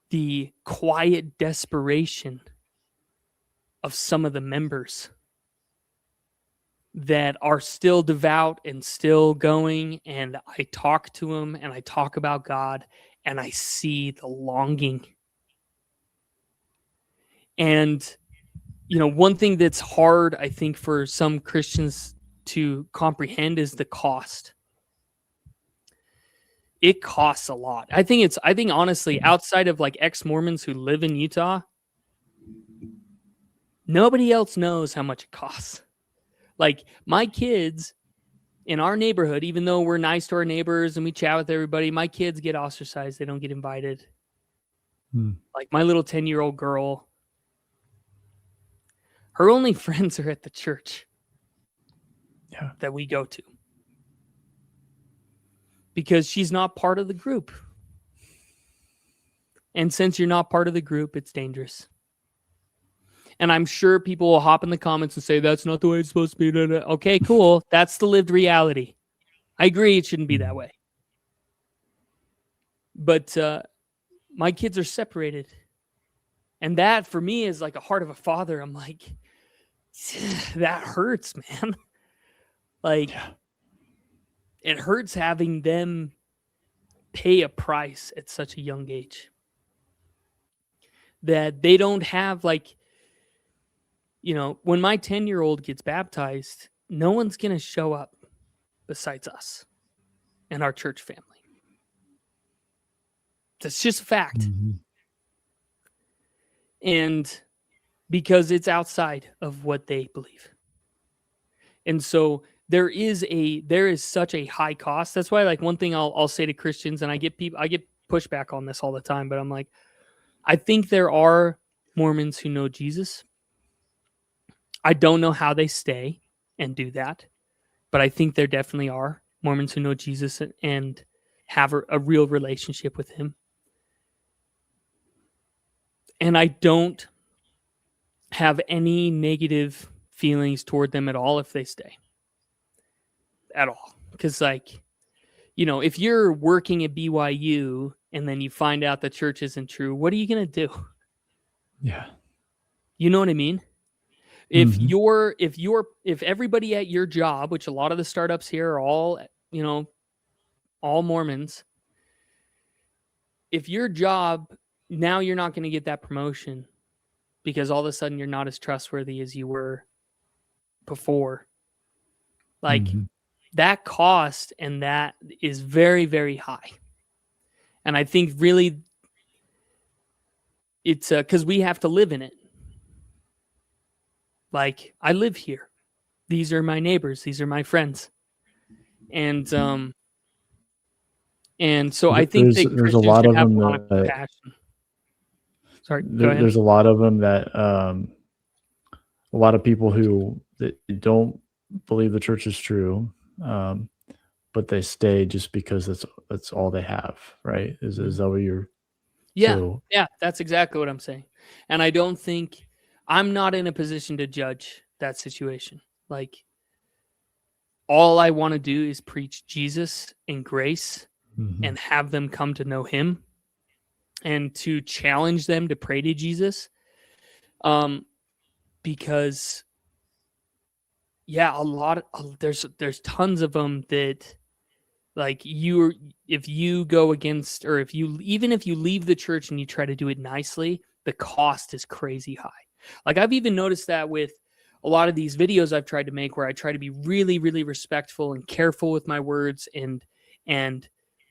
the quiet desperation of some of the members that are still devout and still going, and I talk to them and I talk about God and I see the longing. And one thing that's hard, I think, for some Christians to comprehend is the cost. It costs a lot. I think honestly, outside of like ex-Mormons who live in Utah, nobody else knows how much it costs. Like, my kids in our neighborhood, even though we're nice to our neighbors and we chat with everybody, my kids get ostracized. They don't get invited. Like, my little 10-year-old girl, her only friends are at the church that we go to, because she's not part of the group. And since you're not part of the group, it's dangerous. And I'm sure people will hop in the comments and say, that's not the way it's supposed to be. Okay, cool. That's the lived reality. I agree it shouldn't be that way. But my kids are separated. And that, for me, is like a heart of a father. I'm like, that hurts, man. Like, it hurts having them pay a price at such a young age. That they don't have, like, when my 10-year-old gets baptized, no one's going to show up besides us. and our church family. That's just a fact. Mm-hmm. And because it's outside of what they believe. And so there is such a high cost. That's why, like, one thing I'll say to Christians, and I get pushback on this all the time, but I'm like, I think there are Mormons who know Jesus. I don't know how they stay and do that, but I think there definitely are Mormons who know Jesus and have a real relationship with him. And I don't have any negative feelings toward them at all if they stay. At all. Because, like, you know, if you're working at BYU and then you find out the church isn't true, what are you going to do? Yeah. You know what I mean? If everybody at your job, which a lot of the startups here are all, you know, all Mormons, if your job, now you're not going to get that promotion because all of a sudden you're not as trustworthy as you were before. Like, that cost and that is very, very high. And I think really it's because we have to live in it. Like, I live here. These are my neighbors. These are my friends. And so I think that there's a lot of them that Sorry, go ahead. There's a lot of them that a lot of people who that don't believe the church is true, but they stay just because that's all they have, right? Is that what you're? Yeah, that's exactly what I'm saying. And I don't think I'm not in a position to judge that situation. Like, all I want to do is preach Jesus and grace and have them come to know him and to challenge them to pray to Jesus. Because there's tons of them that, like, if you go against, or even if you leave the church and you try to do it nicely, the cost is crazy high. Like, I've even noticed that with a lot of these videos I've tried to make, where I try to be really, really respectful and careful with my words and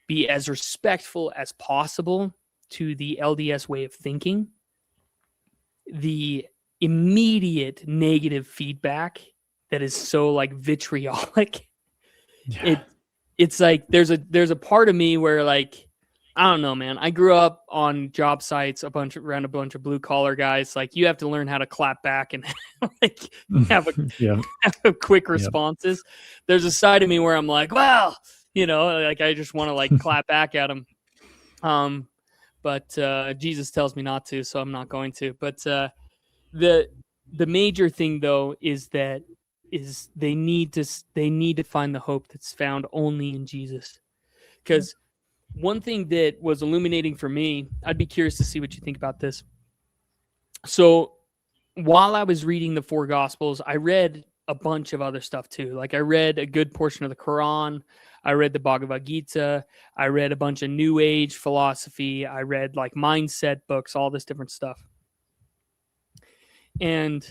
be as respectful as possible to the LDS way of thinking. The immediate negative feedback that is so, like, vitriolic. It's like there's a part of me where, like, I don't know, man. I grew up on job sites around a bunch of blue collar guys. Like, you have to learn how to clap back and like have quick responses. There's a side of me where I'm like, well, you know, like, I just want to, like, clap back at them. But Jesus tells me not to, so I'm not going to. But the major thing, though, is they need to find the hope that's found only in Jesus. Because one thing that was illuminating for me, I'd be curious to see what you think about this. So while I was reading the 4 Gospels, I read a bunch of other stuff too. Like, I read a good portion of the Quran. I read the Bhagavad Gita. I read a bunch of New Age philosophy. I read, like, mindset books, all this different stuff. And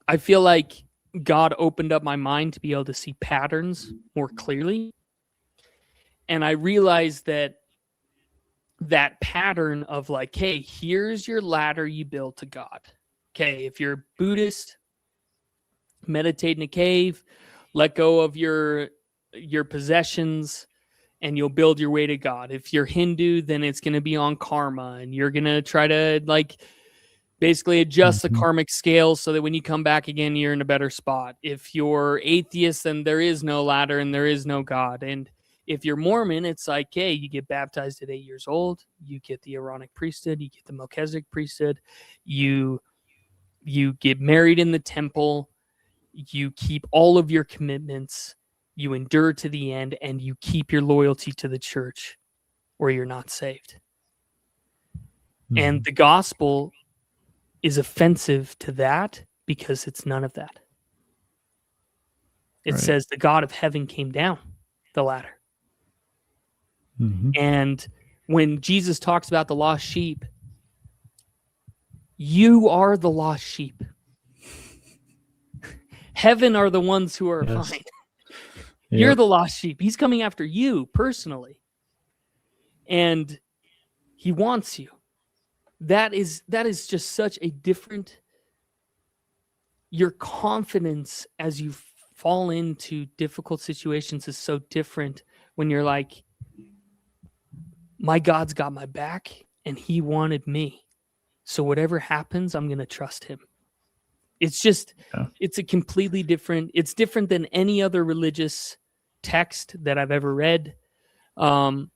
I feel like God opened up my mind to be able to see patterns more clearly. And I realized that pattern of, like, hey, here's your ladder you build to God. Okay, if you're Buddhist, meditate in a cave, let go of your possessions, and you'll build your way to God. If you're Hindu, then it's going to be on karma, and you're going to try to, like, basically adjust the karmic scale so that when you come back again, you're in a better spot. If you're atheist, then there is no ladder and there is no God. And if you're Mormon, it's like, hey, you get baptized at 8 years old, you get the Aaronic priesthood, you get the Melchizedek priesthood, you get married in the temple, you keep all of your commitments, you endure to the end, and you keep your loyalty to the church, or you're not saved. And the gospel is offensive to that because it's none of that. It says the God of heaven came down the ladder. And when Jesus talks about the lost sheep, you are the lost sheep. Heaven are the ones who are fine. You're the lost sheep. He's coming after you personally. And he wants you. That is just such a different, your confidence as you fall into difficult situations is so different when you're like, my God's got my back and he wanted me. So whatever happens, I'm going to trust him. It's just, it's a completely different, it's different than any other religious text that I've ever read, and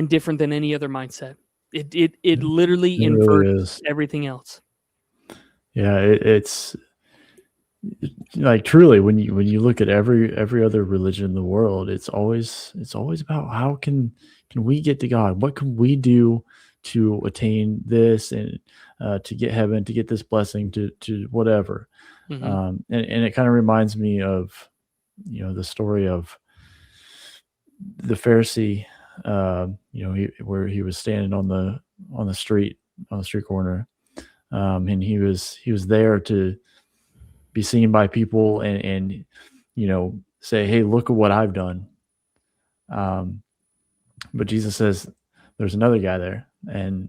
different than any other mindset. It literally inverts everything else. Yeah, it's like truly when you look at every other religion in the world, it's always about how can we get to God? What can we do to attain this and to get heaven, to get this blessing, to whatever. And it kind of reminds me of the story of the Pharisee, where he was standing on the street corner, and he was there to be seen by people and say, hey, look at what I've done. But Jesus says there's another guy there, and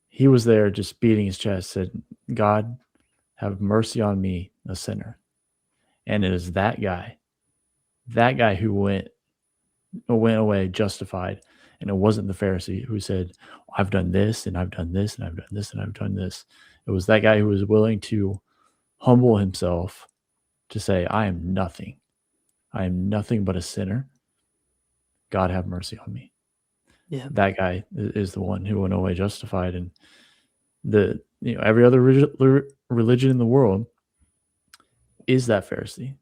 he was there just beating his chest, said, God, have mercy on me, a sinner. And it is that guy who went away justified. And it wasn't the Pharisee who said, I've done this and I've done this and I've done this and I've done this. It was that guy who was willing to humble himself to say, I am nothing. I am nothing but a sinner. God have mercy on me. Yeah. That guy is the one who went away justified. And every other religion in the world is that Pharisee.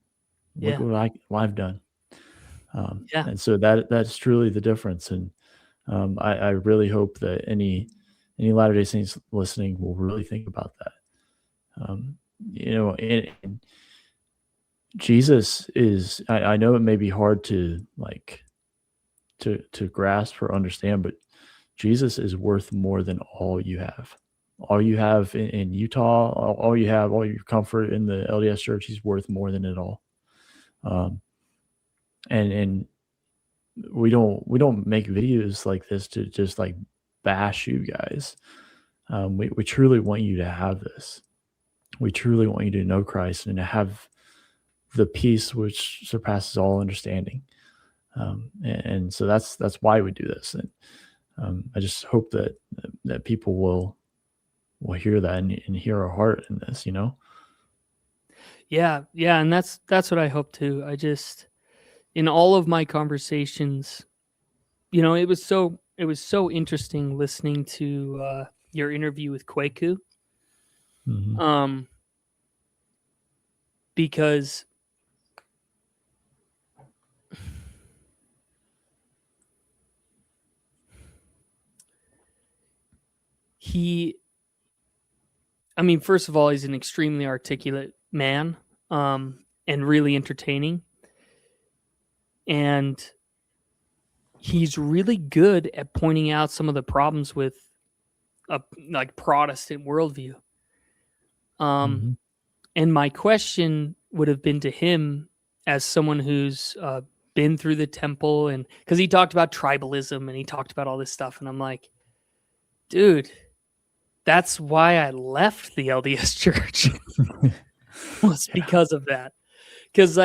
Look what I've done. And so that's truly the difference. And I really hope that any Latter-day Saints listening will really think about that. And Jesus is, I know it may be hard to to grasp or understand, but Jesus is worth more than all you have. All you have in Utah, all you have, all your comfort in the LDS church, he's worth more than it all. And we don't make videos like this to just like bash you guys. We truly want you to have this. We truly want you to know Christ and to have the peace which surpasses all understanding. And so that's why we do this. And I just hope that people will hear that and hear our heart in this, Yeah. And that's what I hope too. I just, in all of my conversations, it was so interesting listening to your interview with Kwaku. Because first of all, he's an extremely articulate man, and really entertaining. And he's really good at pointing out some of the problems with a Protestant worldview. And my question would have been to him, as someone who's been through the temple, and because he talked about tribalism and he talked about all this stuff, and I'm like, dude, that's why I left the LDS church. Was because of that. Because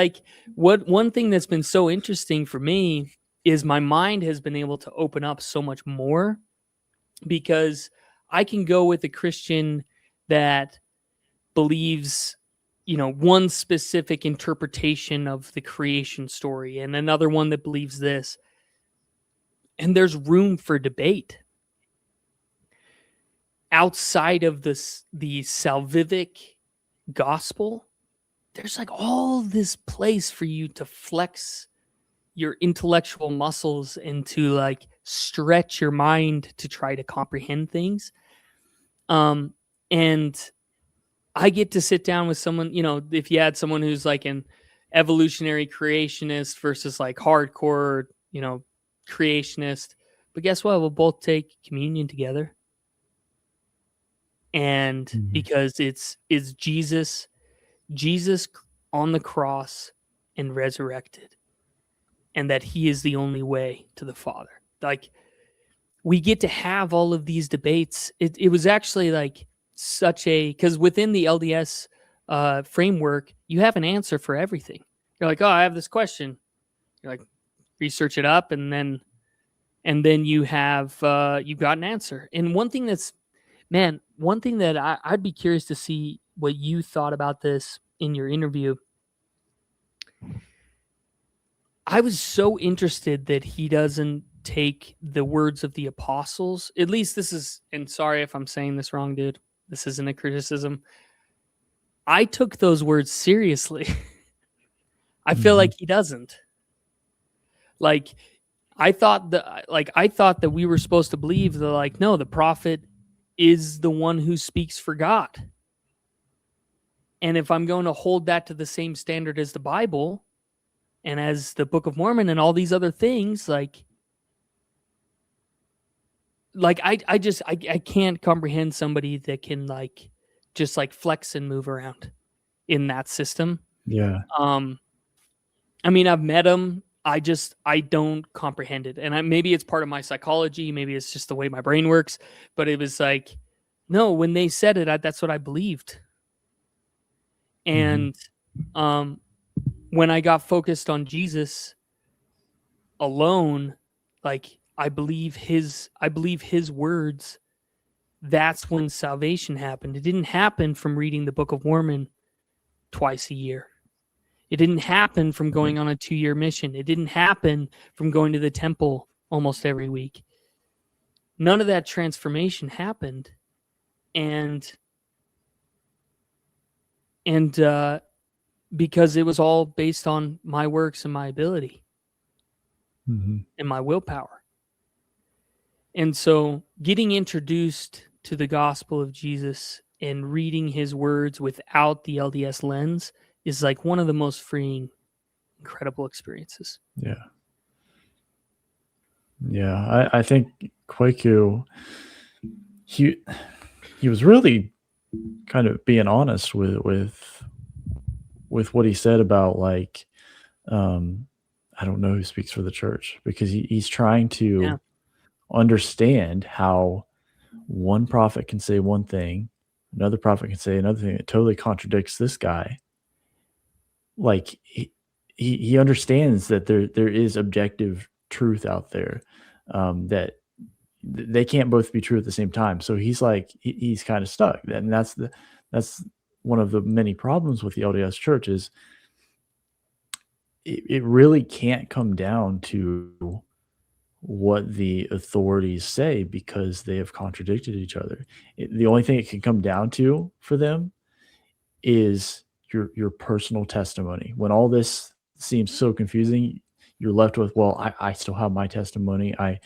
one thing that's been so interesting for me is my mind has been able to open up so much more, because I can go with a Christian that believes, one specific interpretation of the creation story and another one that believes this. And there's room for debate. Outside of the salvific gospel, there's all this place for you to flex your intellectual muscles and to stretch your mind to try to comprehend things. And I get to sit down with someone, if you had someone who's an evolutionary creationist versus hardcore, creationist, but guess what? We'll both take communion together. And because it's Jesus on the cross and resurrected, and that he is the only way to the Father. Like, we get to have all of these debates. It was actually like such a, because within the LDS framework, you have an answer for everything. You're like, oh, I have this question. You're like, research it up, and then you have you've got an answer. And one thing that I'd be curious to see what you thought about this in your interview. I was so interested that he doesn't take the words of the apostles. At least this is, and sorry if I'm saying this wrong, dude. This isn't a criticism. I took those words seriously. I feel like he doesn't. Like, I thought that we were supposed to believe that, like, no, the prophet is the one who speaks for God. And if I'm going to hold that to the same standard as the Bible and as the Book of Mormon and all these other things, like I can't comprehend somebody that can just flex and move around in that system. Yeah. I mean, I've met him. I don't comprehend it. And maybe it's part of my psychology. Maybe it's just the way my brain works. But it was like, no, when they said it, that's what I believed. And when I got focused on Jesus alone, like, I believe his words. That's when salvation happened. It didn't happen from reading the Book of Mormon twice a year. It didn't happen from going on a 2-year mission. It didn't happen from going to the temple almost every week. None of that transformation happened. And because it was all based on my works and my ability and my willpower. And so getting introduced to the gospel of Jesus and reading his words without the LDS lens is like one of the most freeing, incredible experiences. Yeah. Yeah. I think Kwaku, he was really kind of being honest with what he said about, like, I don't know who speaks for the church, because he's trying to understand how one prophet can say one thing, another prophet can say another thing that totally contradicts this guy. Like, he understands that there is objective truth out there, that they can't both be true at the same time. So he's like, he's kind of stuck. And that's one of the many problems with the LDS church is it really can't come down to what the authorities say, because they have contradicted each other. The only thing it can come down to for them is your personal testimony. When all this seems so confusing, you're left with, well, I still have my testimony. I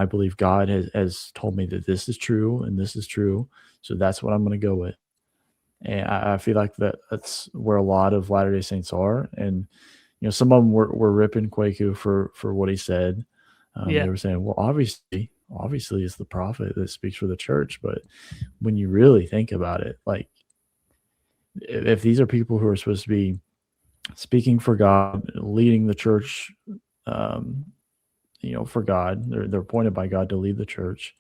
believe God has told me that this is true and this is true. So that's what I'm going to go with. And I feel like that's where a lot of Latter-day Saints are. And, some of them were ripping Kwaku for what he said. They were saying, well, obviously it's the prophet that speaks for the church. But when you really think about it, like, if these are people who are supposed to be speaking for God, leading the church, for God, they're appointed by God to lead the church,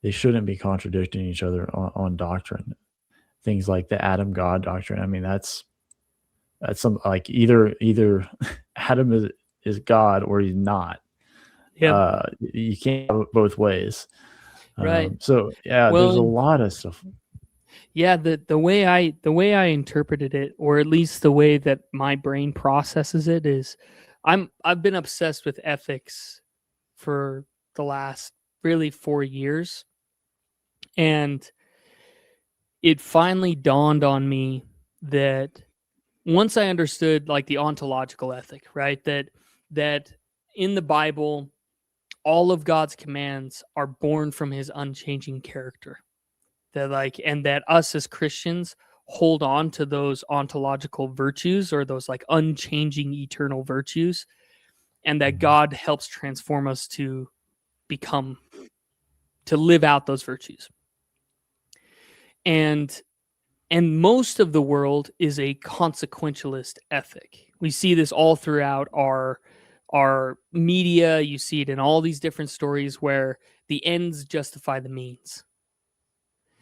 they shouldn't be contradicting each other on doctrine. Things like the Adam God doctrine. I mean, that's some, like, either Adam is God or he's not. You can't have it both ways. Right. So there's a lot of stuff. Yeah, the way I interpreted it, or at least the way that my brain processes it, is I've been obsessed with ethics for the last really 4 years. And it finally dawned on me that once I understood, like, the ontological ethic, right? That in the Bible, all of God's commands are born from his unchanging character. And that us as Christians hold on to those ontological virtues, or those, like, unchanging eternal virtues, and that God helps transform us to live out those virtues. And And most of the world is a consequentialist ethic. We see this all throughout our media. You see it in all these different stories where the ends justify the means.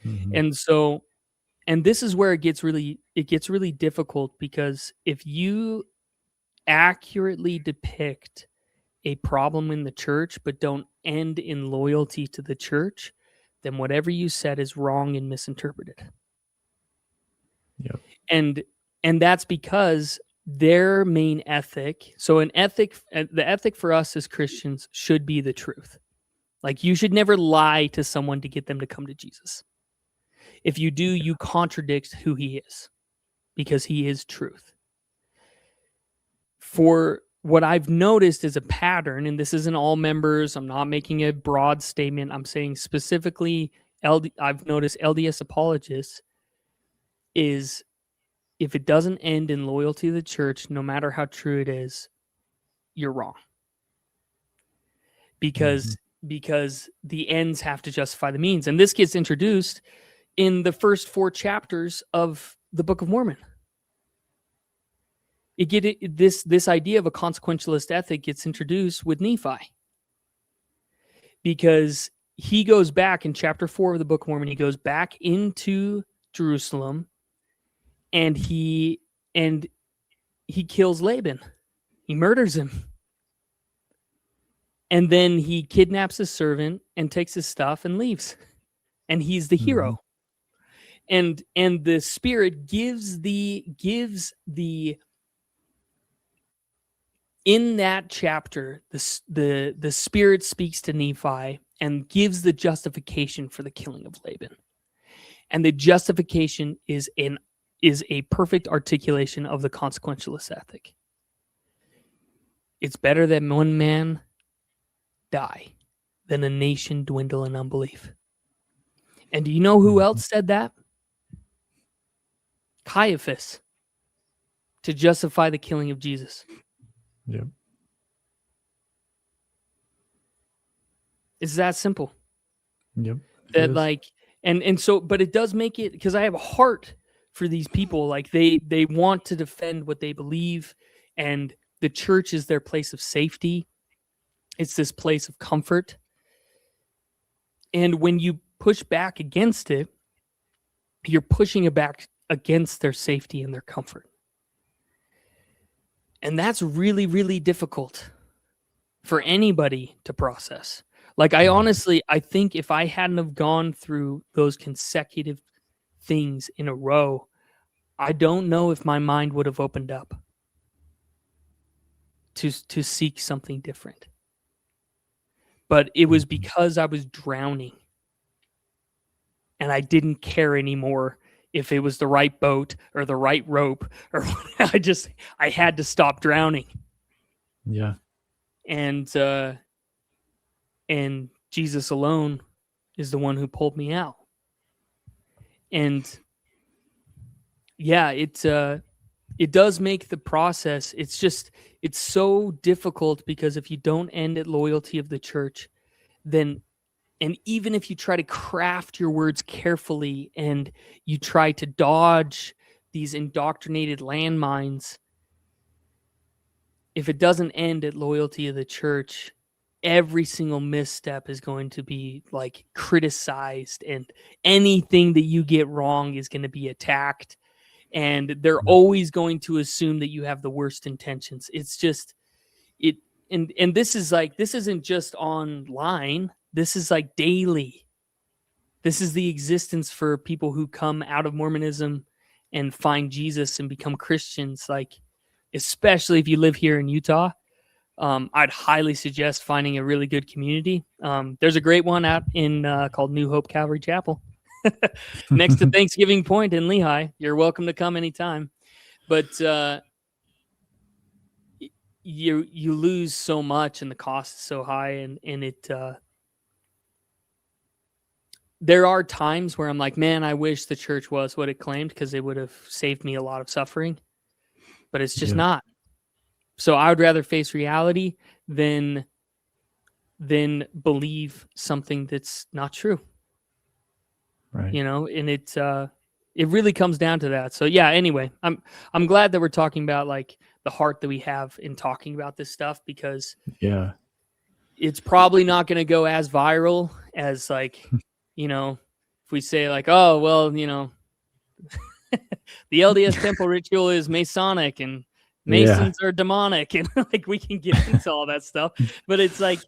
Mhm. And so, and this is where it gets really difficult, because if you accurately depict a problem in the church but don't end in loyalty to the church, then whatever you said is wrong and misinterpreted. Yep. And that's because their main ethic, so the ethic for us as Christians should be the truth. Like, you should never lie to someone to get them to come to Jesus. If you do, you contradict who he is, because he is truth. For what I've noticed is a pattern, and this isn't all members, I'm not making a broad statement, I'm saying specifically I've noticed LDS apologists, is if it doesn't end in loyalty to the church, no matter how true it is, you're wrong. Because the ends have to justify the means. And this gets introduced in the first 4 chapters of the Book of Mormon. This idea of a consequentialist ethic gets introduced with Nephi, because he goes back in chapter 4 of the Book of Mormon. He goes back into Jerusalem, and he kills Laban. He murders him, and then he kidnaps his servant and takes his stuff and leaves, and he's the hero. And the Spirit gives the in that chapter, the Spirit speaks to Nephi and gives the justification for the killing of Laban. And the justification is a perfect articulation of the consequentialist ethic. It's better that one man die than a nation dwindle in unbelief. And do you know who else said that? Caiaphas, to justify the killing of Jesus. Yep. It's that simple. Yep. That, like, and so, but it does make it, because I have a heart for these people. Like, they want to defend what they believe, and the church is their place of safety. It's this place of comfort. And when you push back against it, you're pushing it back against their safety and their comfort. And that's really, really difficult for anybody to process. Like, I think if I hadn't have gone through those consecutive things in a row, I don't know if my mind would have opened up to seek something different. But it was because I was drowning, and I didn't care anymore if it was the right boat or the right rope, or I had to stop drowning. Yeah. And Jesus alone is the one who pulled me out. And yeah, it does make the process, it's so difficult, because if you don't end at loyalty of the church, then, and even if you try to craft your words carefully and you try to dodge these indoctrinated landmines, if it doesn't end at loyalty of the church, every single misstep is going to be like criticized, and anything that you get wrong is going to be attacked, and they're always going to assume that you have the worst intentions. It's just it. And this isn't just online. This is like daily. This is the existence for people who come out of Mormonism and find Jesus and become Christians. Like, especially if you live here in Utah, I'd highly suggest finding a really good community. There's a great one out in called New Hope Calvary Chapel, next to Thanksgiving Point in Lehi. You're welcome to come anytime. But you lose so much, and the cost is so high, and it. There are times where I'm like, man, I wish the church was what it claimed, because it would have saved me a lot of suffering. But it's just not. So I would rather face reality than believe something that's not true. Right. You know, and it really comes down to that. So yeah, anyway, I'm glad that we're talking about like the heart that we have in talking about this stuff, because Yeah. it's probably not going to go as viral as like, if we say like, oh, well, the LDS temple ritual is Masonic and Masons are demonic, and like we can get into all that stuff, but it's like,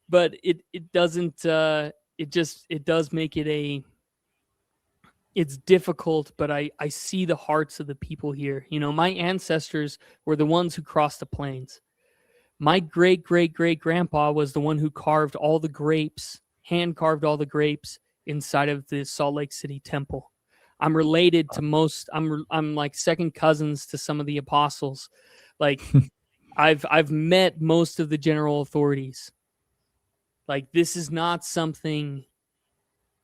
but it doesn't, it does make it it's difficult, but I see the hearts of the people here. My ancestors were the ones who crossed the plains. My great great great grandpa was the one who carved all the grapes, hand carved all the grapes inside of the Salt Lake City temple. I'm related to most. I'm like second cousins to some of the apostles. Like I've met most of the general authorities. Like this is not something,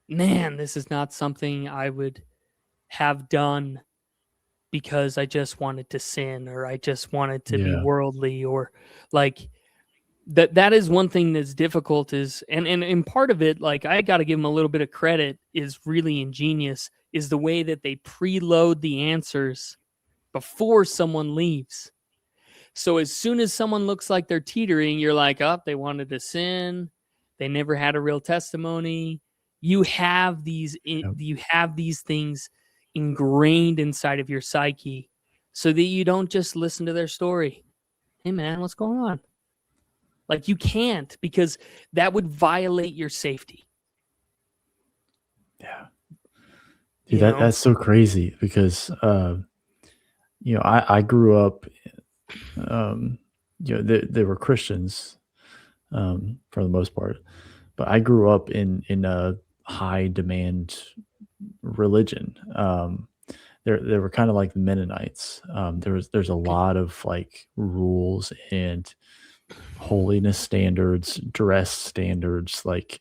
man. This is not something I would have done because I just wanted to sin, or I just wanted to be worldly, or like that is one thing that's difficult, is and part of it, like I got to give them a little bit of credit, is really ingenious, is the way that they preload the answers before someone leaves. So as soon as someone looks like they're teetering, you're like, oh, they wanted to sin, they never had a real testimony. You have these things ingrained inside of your psyche so that you don't just listen to their story. Hey man, what's going on? Like you can't, because that would violate your safety. Yeah. Dude, that's so crazy, because I grew up, they were Christians, for the most part, but I grew up in a high demand religion. They were kind of like the Mennonites. There's a lot of like rules and holiness standards, dress standards. Like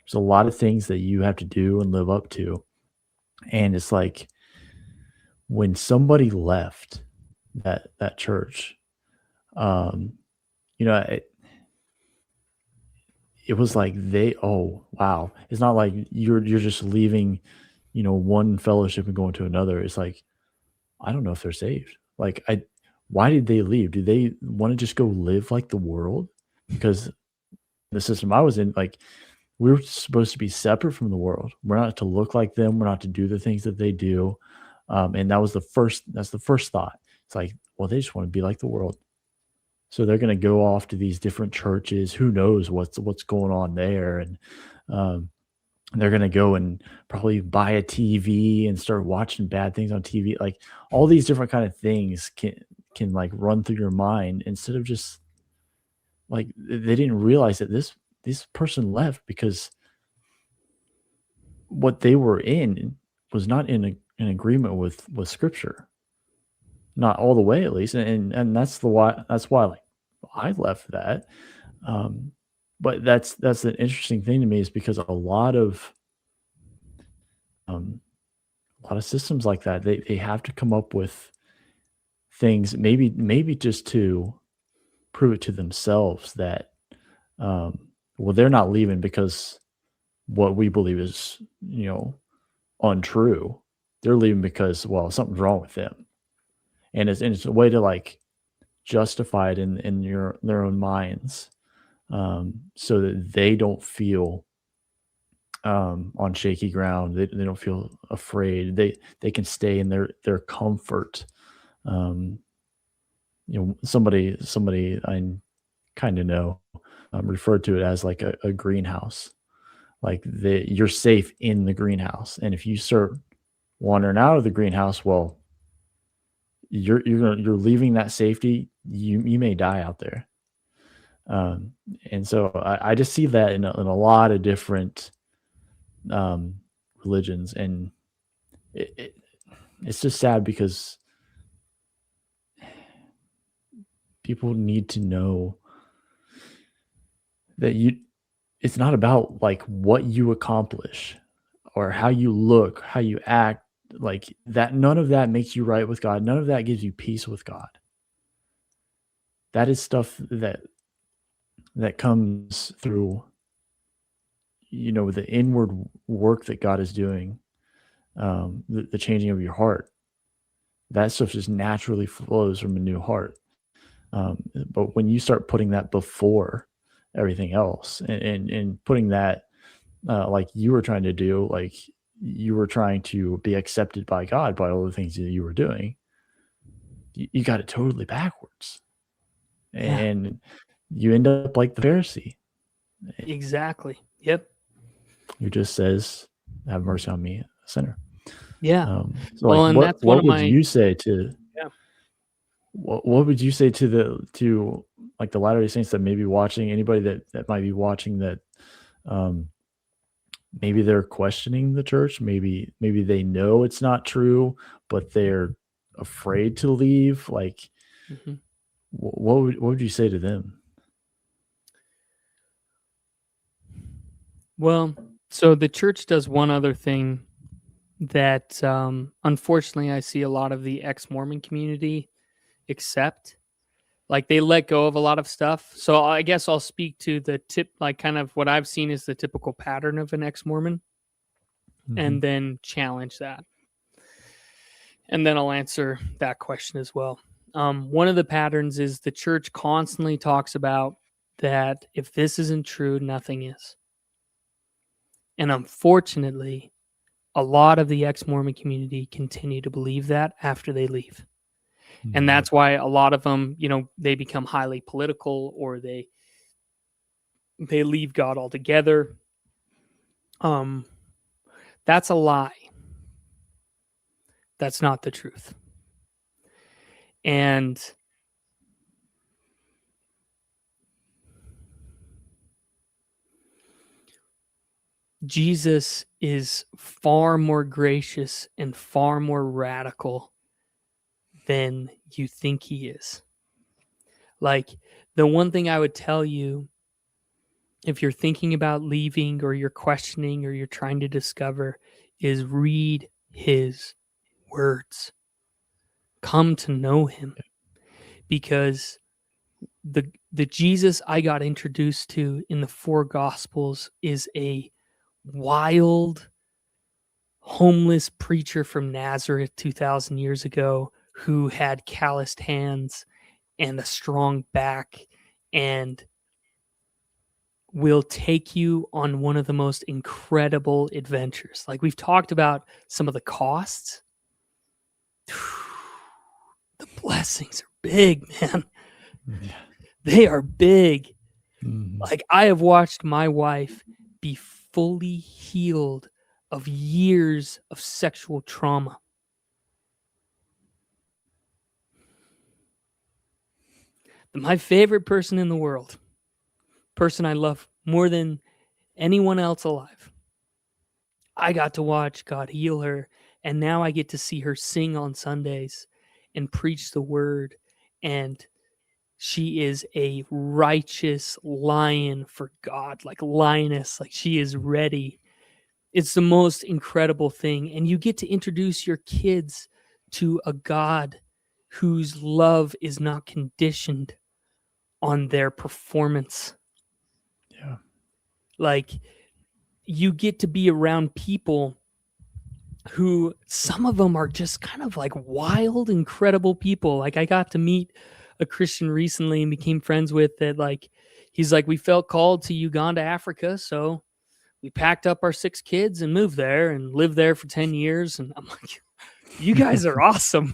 there's a lot of things that you have to do and live up to. And it's like when somebody left that church, um, it was like oh wow. It's not like you're just leaving, one fellowship and going to another. It's like, I don't know if they're saved. Like why did they leave? Do they want to just go live like the world? Because the system I was in, like we were supposed to be separate from the world. We're not to look like them. We're not to do the things that they do. And that's the first thought. It's like, well, they just want to be like the world. So they're going to go off to these different churches. Who knows what's going on there? And they're going to go and probably buy a TV and start watching bad things on TV. Like all these different kind of things can like run through your mind, instead of just like they didn't realize that this person left because what they were in was not in agreement with scripture, not all the way at least. And that's why like I left that. But that's an interesting thing to me, is because a lot of systems like that, they have to come up with things, maybe just to prove it to themselves that well, they're not leaving because what we believe is untrue. They're leaving because, well, something's wrong with them, and it's a way to like justify it in their own minds, so that they don't feel on shaky ground. They don't feel afraid. They can stay in their comfort. Somebody I kind of know referred to it as like a greenhouse. Like you're safe in the greenhouse, and if you start wandering out of the greenhouse, well, you're leaving that safety. You may die out there. And so I just see that in a lot of different religions, and it's just sad, because people need to know that it's not about like what you accomplish or how you look, how you act, like that. None of that makes you right with God. None of that gives you peace with God. That is stuff that comes through, the inward work that God is doing, the changing of your heart. That stuff just naturally flows from a new heart. But when you start putting that before everything else, and putting that like you were trying to do, like you were trying to be accepted by God by all the things that you were doing, you got it totally backwards, Yeah, and you end up like the Pharisee, exactly. Yep. who just says, "Have mercy on me, a sinner." Yeah. So, like, Well, and that's one what of would my you say to yeah. what would you say to like the Latter Day Saints that may be watching, anybody that might be watching that um, maybe they're questioning the church, maybe they know it's not true, but they're afraid to leave. Like, Mhm. what would you say to them? Well, so the church does one other thing that unfortunately I see a lot of the ex-Mormon community accept. Like they let go of a lot of stuff. So I guess I'll speak to the tip, like kind of what I've seen is the typical pattern of an ex-Mormon, Hmm. and then challenge that. And then I'll answer that question as well. One of the patterns is the church constantly talks about that if this isn't true, nothing is. And unfortunately, a lot of the ex-Mormon community continue to believe that after they leave. And Hmm. that's why a lot of them, they become highly political, or they leave God altogether. Um that's a lie. That's not the truth. And Jesus is far more gracious and far more radical than you think he is. Like, the one thing I would tell you, if you're thinking about leaving or you're questioning or you're trying to discover, is read his words. Come to know him, because the Jesus I got introduced to in the four gospels is a wild homeless preacher from Nazareth 2000 years ago who had calloused hands and a strong back, and will take you on one of the most incredible adventures. Like, we've talked about some of the costs. The blessings are big, man. Yeah. They are big. Mhm. Like, I have watched my wife be fully healed of years of sexual trauma. My favorite person in the world, person I love more than anyone else alive, I got to watch God heal her, and now I get to see her sing on Sundays and preach the word, and she is a righteous lion for God, like lioness, like she is ready. It's the most incredible thing, and you get to introduce your kids to a God whose love is not conditioned on their performance. Yeah. Like, you get to be around people who, some of them are just kind of like wild, incredible people. Like, I got to meet a Christian recently and became friends with that. Like, he's like, we felt called to Uganda, Africa. So we packed up our 6 kids and moved there and lived there for 10 years. And I'm like, you guys are awesome.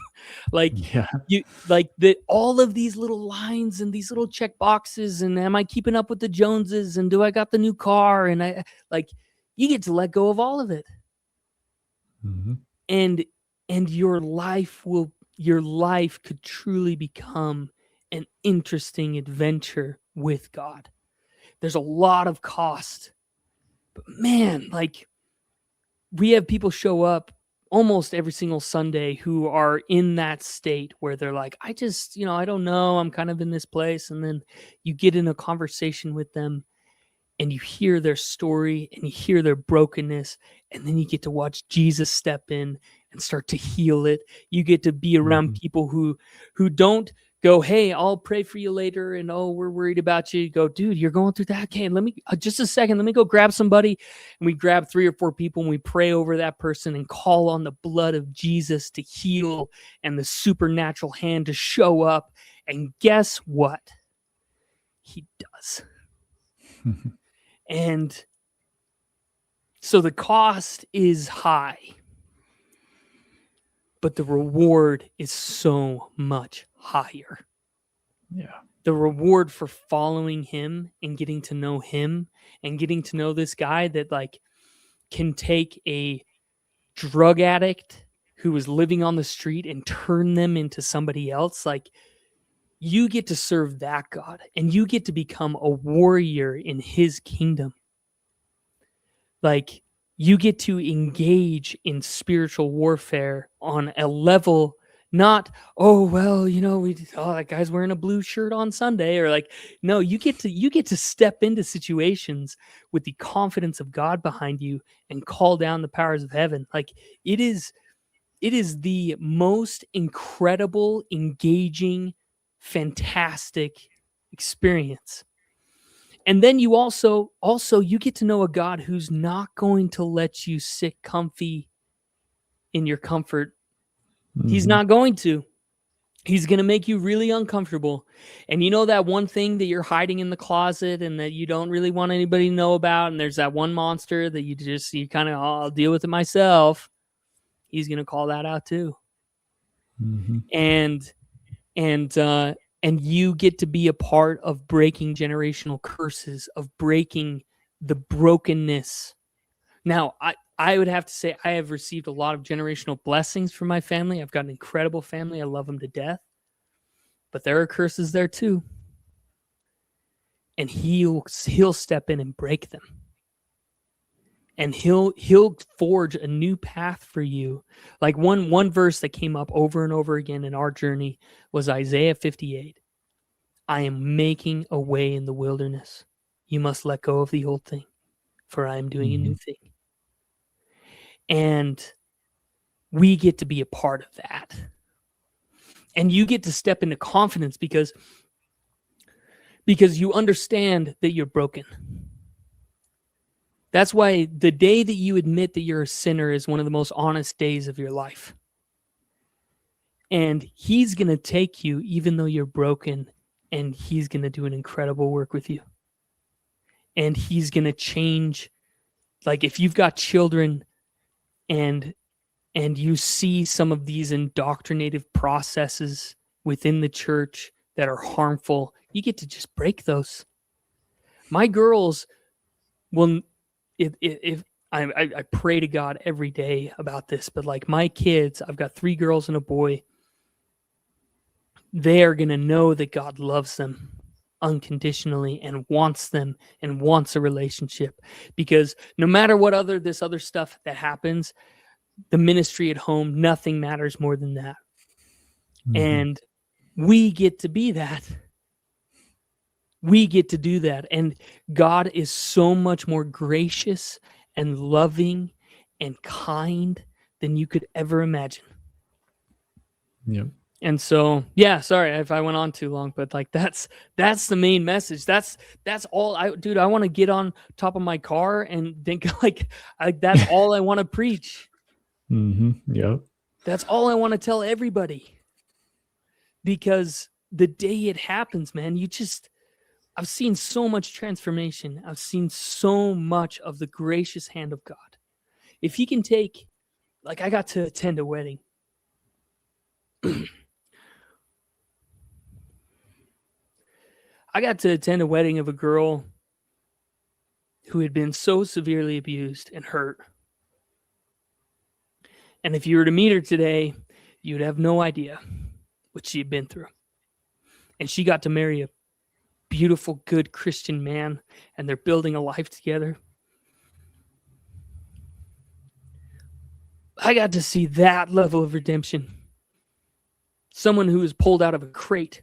Like, Yeah. you like that, all of these little lines and these little check boxes, and am I keeping up with the Joneses, and do I got the new car, and I like, you get to let go of all of it, Mhm. and your life could truly become an interesting adventure with God. There's a lot of cost, but man, like, we have people show up almost every single Sunday who are in that state where they're like, I just, I don't know, I'm kind of in this place. And then you get in a conversation with them and you hear their story and you hear their brokenness. And then you get to watch Jesus step in and start to heal it. You get to be around Mhm. people who don't go, hey, I'll pray for you later, and oh, we're worried about you. Go, dude, you're going through that. Okay, let me just a second. Let me go grab somebody, and we grab 3 or 4 people, and we pray over that person and call on the blood of Jesus to heal and the supernatural hand to show up. And guess what? He does. And so the cost is high, but the reward is so much higher. Yeah. The reward for following him and getting to know him and getting to know this guy that like can take a drug addict who was living on the street and turn them into somebody else. Like, you get to serve that God, and you get to become a warrior in his kingdom. Like, you get to engage in spiritual warfare on a level, not, oh, well, you know, that guy's wearing a blue shirt on Sunday, or like, no, you get to step into situations with the confidence of God behind you and call down the powers of heaven. Like, it is the most incredible, engaging, fantastic experience. And then you also you get to know a God who's not going to let you sit comfy in your comfort. He's not going to. He's going to make you really uncomfortable. And you know that one thing that you're hiding in the closet and that you don't really want anybody to know about, and there's that one monster that you kind of, I'll deal with it myself. He's going to call that out too. And you get to be a part of breaking generational curses, of breaking the brokenness. Now, I would have to say I have received a lot of generational blessings from my family. I've got an incredible family. I love them to death. But there are curses there too. And he'll step in and break them. And he'll forge a new path for you. Like one verse that came up over and over again in our journey was Isaiah 58. I am making a way in the wilderness. You must let go of the old thing, for I am doing a new thing. And we get to be a part of that. And you get to step into confidence because you understand that you're broken. That's why the day that you admit that you're a sinner is one of the most honest days of your life. And he's going to take you even though you're broken, and he's going to do an incredible work with you. And he's going to change. Like, if you've got children and you see some of these indoctrinative processes within the church that are harmful, you get to just break those. My girls will, if I pray to God every day about this, but like my kids, I've got 3 girls and a boy. They are going to know that God loves them unconditionally and wants them and wants a relationship, because no matter what this other stuff that happens, the ministry at home, nothing matters more than that. And we get to be that. We get to do that. And God is so much more gracious and loving and kind than you could ever imagine. Yep. And so, yeah, sorry if I went on too long, but like that's the main message. That's all I want to get on top of my car and think like that's all I want to preach. Yep. That's all I want to tell everybody. Because the day it happens, man, I've seen so much transformation. I've seen so much of the gracious hand of God. If he can take, like, I got to attend a wedding. I got to attend a wedding of a girl who had been so severely abused and hurt. And if you were to meet her today, you'd have no idea what she had been through. And she got to marry a beautiful, good Christian man, and they're building a life together. I got to see that level of redemption. Someone who was pulled out of a crate,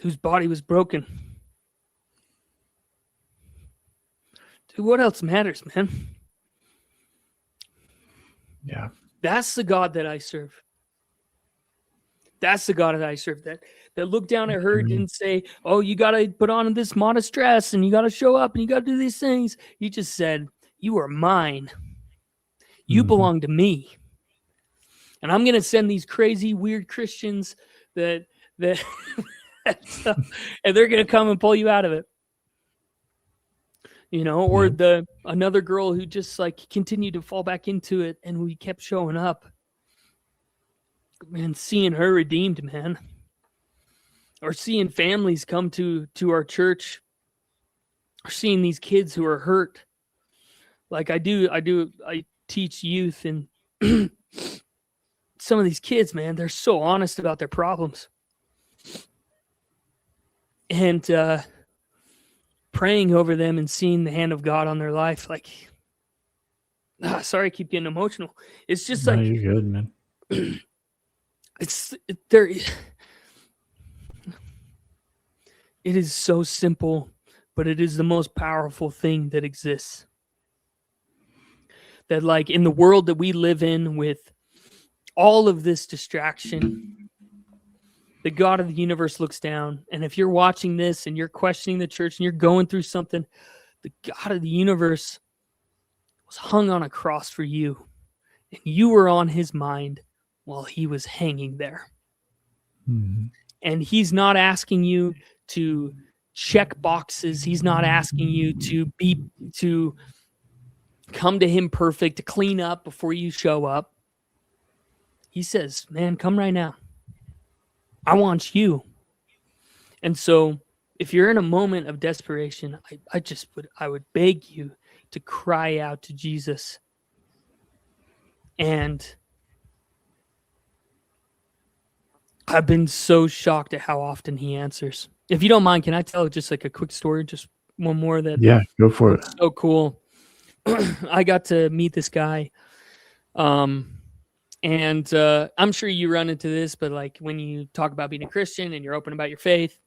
whose body was broken. Dude, what else matters, man? Yeah. That's the God that I serve. That's the God that I serve. That looked down at her, didn't say, "Oh, you got to put on this modest dress and you got to show up and you got to do these things." He just said, "You are mine. You belong to me. And I'm going to send these crazy, weird Christians that and they're going to come and pull you out of it." You know, or another girl who just like continued to fall back into it, and we kept showing up and seeing her redeemed, man. Or seeing families come to our church, or seeing these kids who are hurt. Like I teach youth, and some of these kids, man, they're so honest about their problems. And praying over them and seeing the hand of God on their life, like, sorry, I keep getting emotional. It's just like, you're good, man. It is so simple, but it is the most powerful thing that exists. That, like, in the world that we live in, with all of this distraction, the God of the universe looks down. And if you're watching this and you're questioning the church and you're going through something, the God of the universe was hung on a cross for you. And you were on his mind while he was hanging there. Mm-hmm. And he's not asking you to check boxes. He's not asking you to come to him perfect, to clean up before you show up. He says, man, come right now. I want you. And so if you're in a moment of desperation, I would beg you to cry out to Jesus. And I've been so shocked at how often he answers. If you don't mind, can I tell just like a quick story? Just one more that. Yeah, go for it. So cool. I got to meet this guy. And I'm sure you run into this, but like when you talk about being a Christian and you're open about your faith,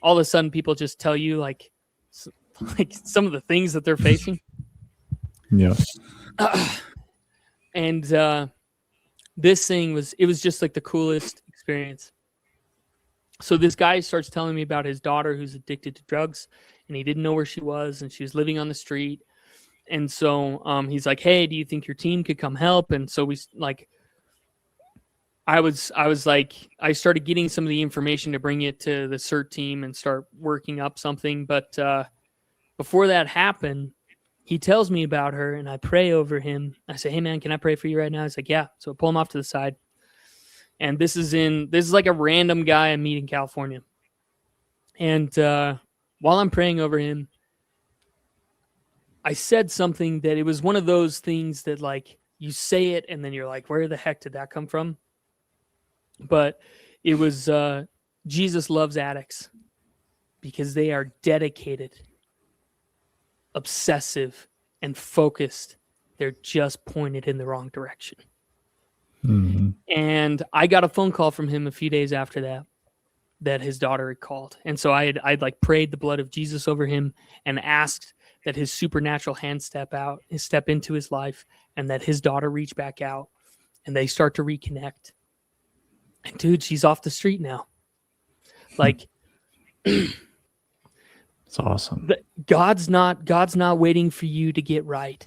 all of a sudden people just tell you like some of the things that they're facing. Yes. And this thing was just like the coolest experience. So this guy starts telling me about his daughter who's addicted to drugs, and he didn't know where she was, and she was living on the street. And so he's like, "Hey, do you think your team could come help?" And so we like, I was like, I started getting some of the information to bring it to the CERT team and start working up something. But before that happened, he tells me about her, and I pray over him. I say, "Hey man, can I pray for you right now?" He's like, "Yeah." So I pull him off to the side. And this is like a random guy I meet in California. And while I'm praying over him, I said something that it was one of those things that like you say it and then you're like, where the heck did that come from? But it was Jesus loves addicts because they are dedicated, obsessive, and focused. They're just pointed in the wrong direction. Mm-hmm. And I got a phone call from him a few days after that his daughter had called. And so I'd like prayed the blood of Jesus over him and asked that his supernatural hand step into his life, and that his daughter reach back out and they start to reconnect. And dude, she's off the street now. Like, it's awesome. God's not waiting for you to get right.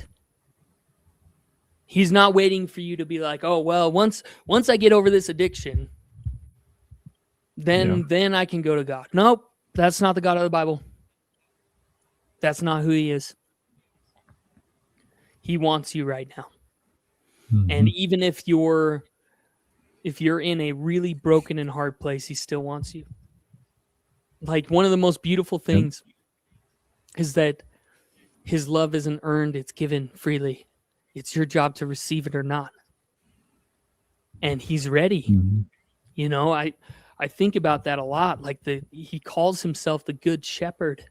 He's not waiting for you to be like, "Oh, well, once I get over this addiction, then I can go to God." Nope, that's not the God of the Bible. That's not who he is. He wants you right now. Mm-hmm. And even if you're in a really broken and hard place, he still wants you. Like, one of the most beautiful things is that his love isn't earned, it's given freely. It's your job to receive it or not. And he's ready. Mm-hmm. You know, I think about that a lot. Like he calls himself the Good Shepherd.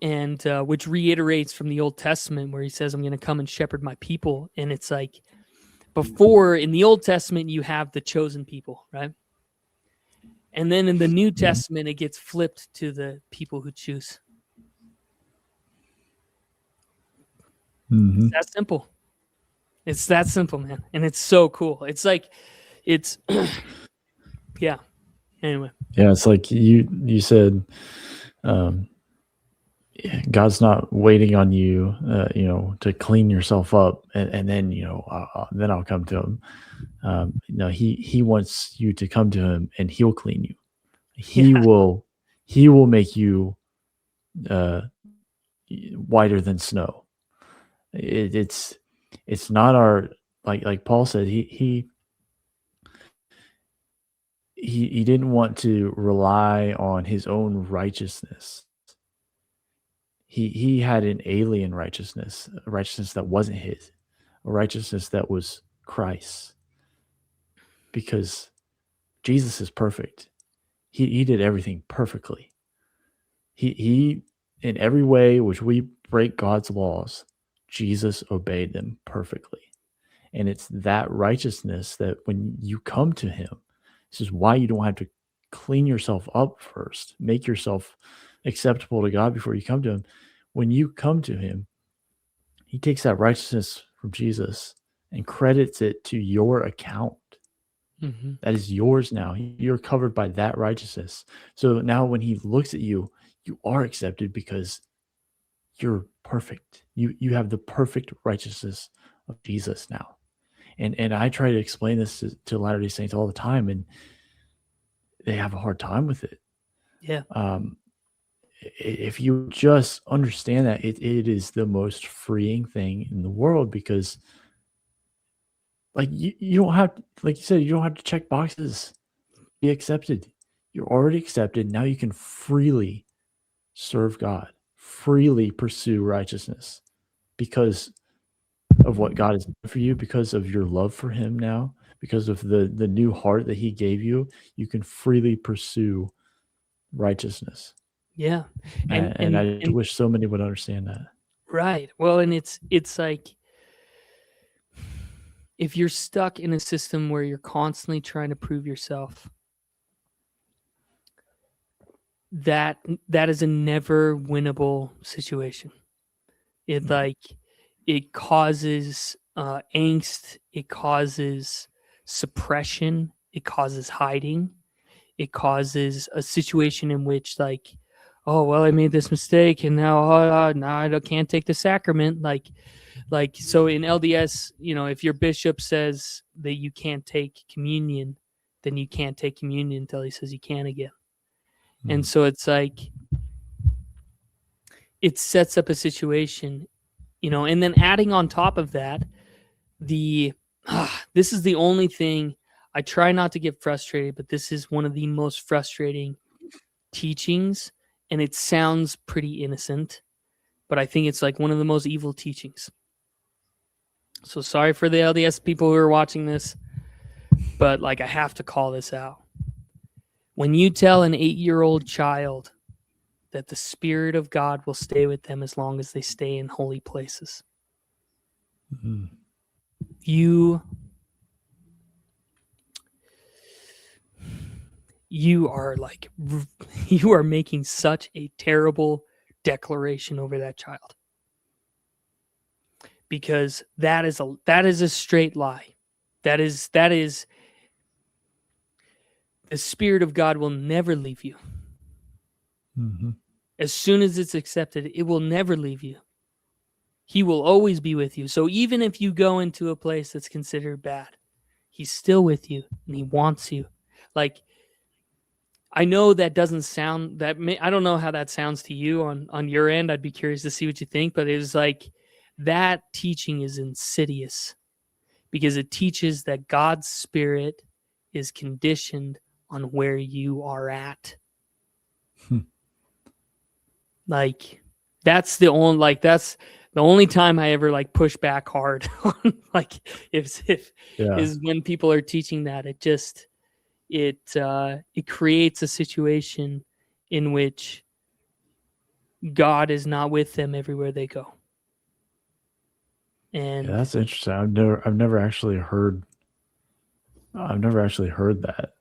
And which reiterates from the Old Testament where he says, "I'm going to come and shepherd my people." And it's like, before in the Old Testament, you have the chosen people, right? And then in the New Testament, it gets flipped to the people who choose. Mm-hmm. It's that simple. It's that simple, man. And it's so cool. It's like, It's yeah. Anyway. Yeah, it's like you said, God's not waiting on you, to clean yourself up, and then then I'll come to Him. No, He wants you to come to Him, and He'll clean you. He Yeah. will make you whiter than snow. It's not our, like Paul said, he didn't want to rely on his own righteousness. He had an alien righteousness, a righteousness that wasn't his, a righteousness that was Christ's, because Jesus is perfect. He did everything perfectly. He in every way which we break God's laws, Jesus obeyed them perfectly. And it's that righteousness that when you come to Him, this is why you don't have to clean yourself up first, make yourself acceptable to God before you come to Him. When you come to Him, He takes that righteousness from Jesus and credits it to your account. Mm-hmm. That is yours now. You're covered by that righteousness. So now when He looks at you, you are accepted because you're perfect. You have the perfect righteousness of Jesus now. And I try to explain this to Latter-day Saints all the time, and they have a hard time with it. Yeah. If you just understand that, it is the most freeing thing in the world, because like you don't have, like you said, you don't have to check boxes. Be accepted. You're already accepted. Now you can freely serve God, freely pursue righteousness because of what God has done for you, because of your love for Him now, because of the new heart that He gave you. You can freely pursue righteousness. Yeah. And I just wish so many would understand that. Right. Well, and it's like, if you're stuck in a system where you're constantly trying to prove yourself, that is a never winnable situation. It like it causes angst, it causes suppression, it causes hiding, it causes a situation in which, like, oh well, I made this mistake and now I can't take the sacrament. Like so in LDS, if your bishop says that you can't take communion, then you can't take communion until he says you can again. And so it's like, it sets up a situation, and then adding on top of that, this is the only thing, I try not to get frustrated, but this is one of the most frustrating teachings, and it sounds pretty innocent, but I think it's like one of the most evil teachings. So sorry for the LDS people who are watching this, but like I have to call this out. When you tell an 8-year-old child that the Spirit of God will stay with them as long as they stay in holy places, you are making such a terrible declaration over that child, because that is a straight lie. That is the Spirit of God will never leave you. As soon as it's accepted, it will never leave you. He will always be with you. So even if you go into a place that's considered bad, He's still with you and He wants you. Like, I know that doesn't sound I don't know how that sounds to you on your end. I'd be curious to see what you think, but it was like, that teaching is insidious because it teaches that God's Spirit is conditioned on where you are at. Like, that's the only time I ever like push back hard on, like, is when people are teaching that. It just it creates a situation in which God is not with them everywhere they go. And yeah, that's interesting. I've never actually heard that.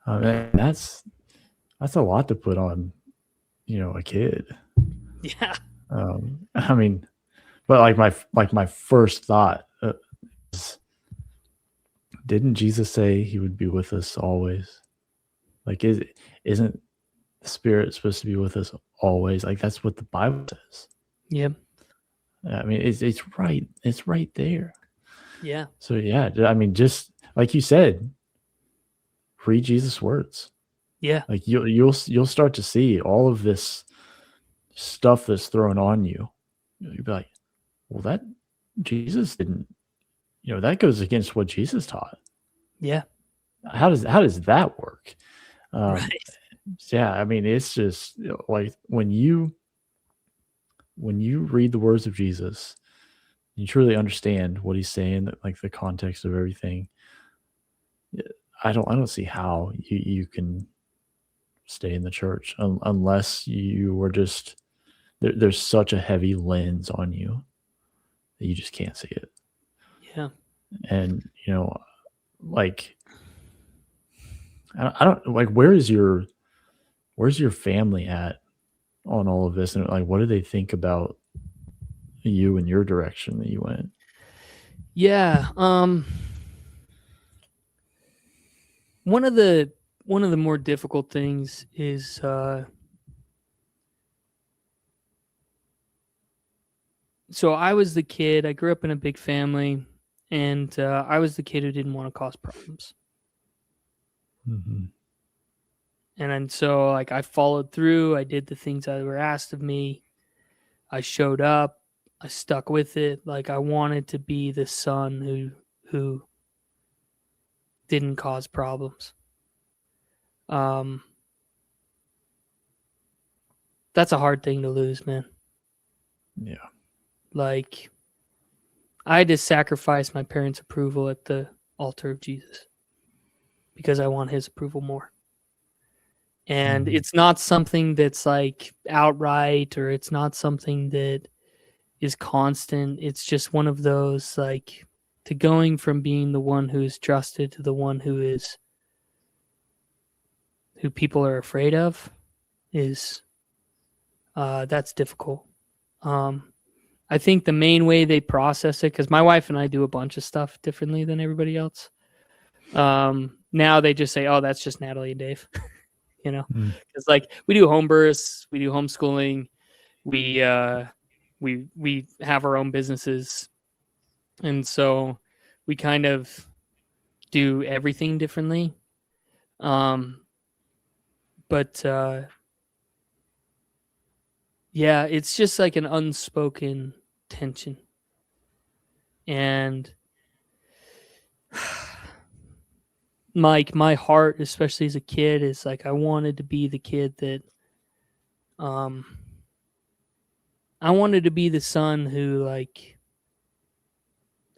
That's a lot to put on, a kid. yeah. I mean, but like my first thought is, Didn't Jesus say he would be with us always? Like, isn't the Spirit supposed to be with us always? Like, that's what the Bible says. Yeah. I mean, it's right. It's right there. Yeah. So yeah, I mean, just like you said, read Jesus' words. Yeah. Like you'll start to see all of this stuff that's thrown on you. You'll be like, well, that Jesus didn't. That goes against what Jesus taught. Yeah. How does that work? Right. Yeah, I mean, it's just like when you read the words of Jesus, you truly understand what he's saying, like the context of everything. I don't see how you can stay in the church unless you were just there's such a heavy lens on you that you just can't see it. Yeah. And like I don't like where's your family at on all of this, and like what do they think about you and your direction that you went? Yeah. One of the more difficult things is so I was the kid. I grew up in a big family, and I was the kid who didn't want to cause problems. Mm-hmm. And so like I followed through. I did the things that were asked of me. I showed up. I stuck with it. Like I wanted to be the son who didn't cause problems. That's a hard thing to lose, man. Yeah. Like I had to sacrifice my parents' approval at the altar of Jesus because I want his approval more. And Mm-hmm. it's not something that's like outright, or it's not something that is constant. It's just one of those like to going from being the one who is trusted to the one who people are afraid of is that's difficult. I think the main way they process it, because my wife and I do a bunch of stuff differently than everybody else. Now they just say, "Oh, that's just Natalie and Dave," because like we do home births, we do homeschooling, we have our own businesses, and so we kind of do everything differently. But yeah, it's just like an unspoken tension, and my heart, especially as a kid, is like I wanted to be the kid that I wanted to be the son who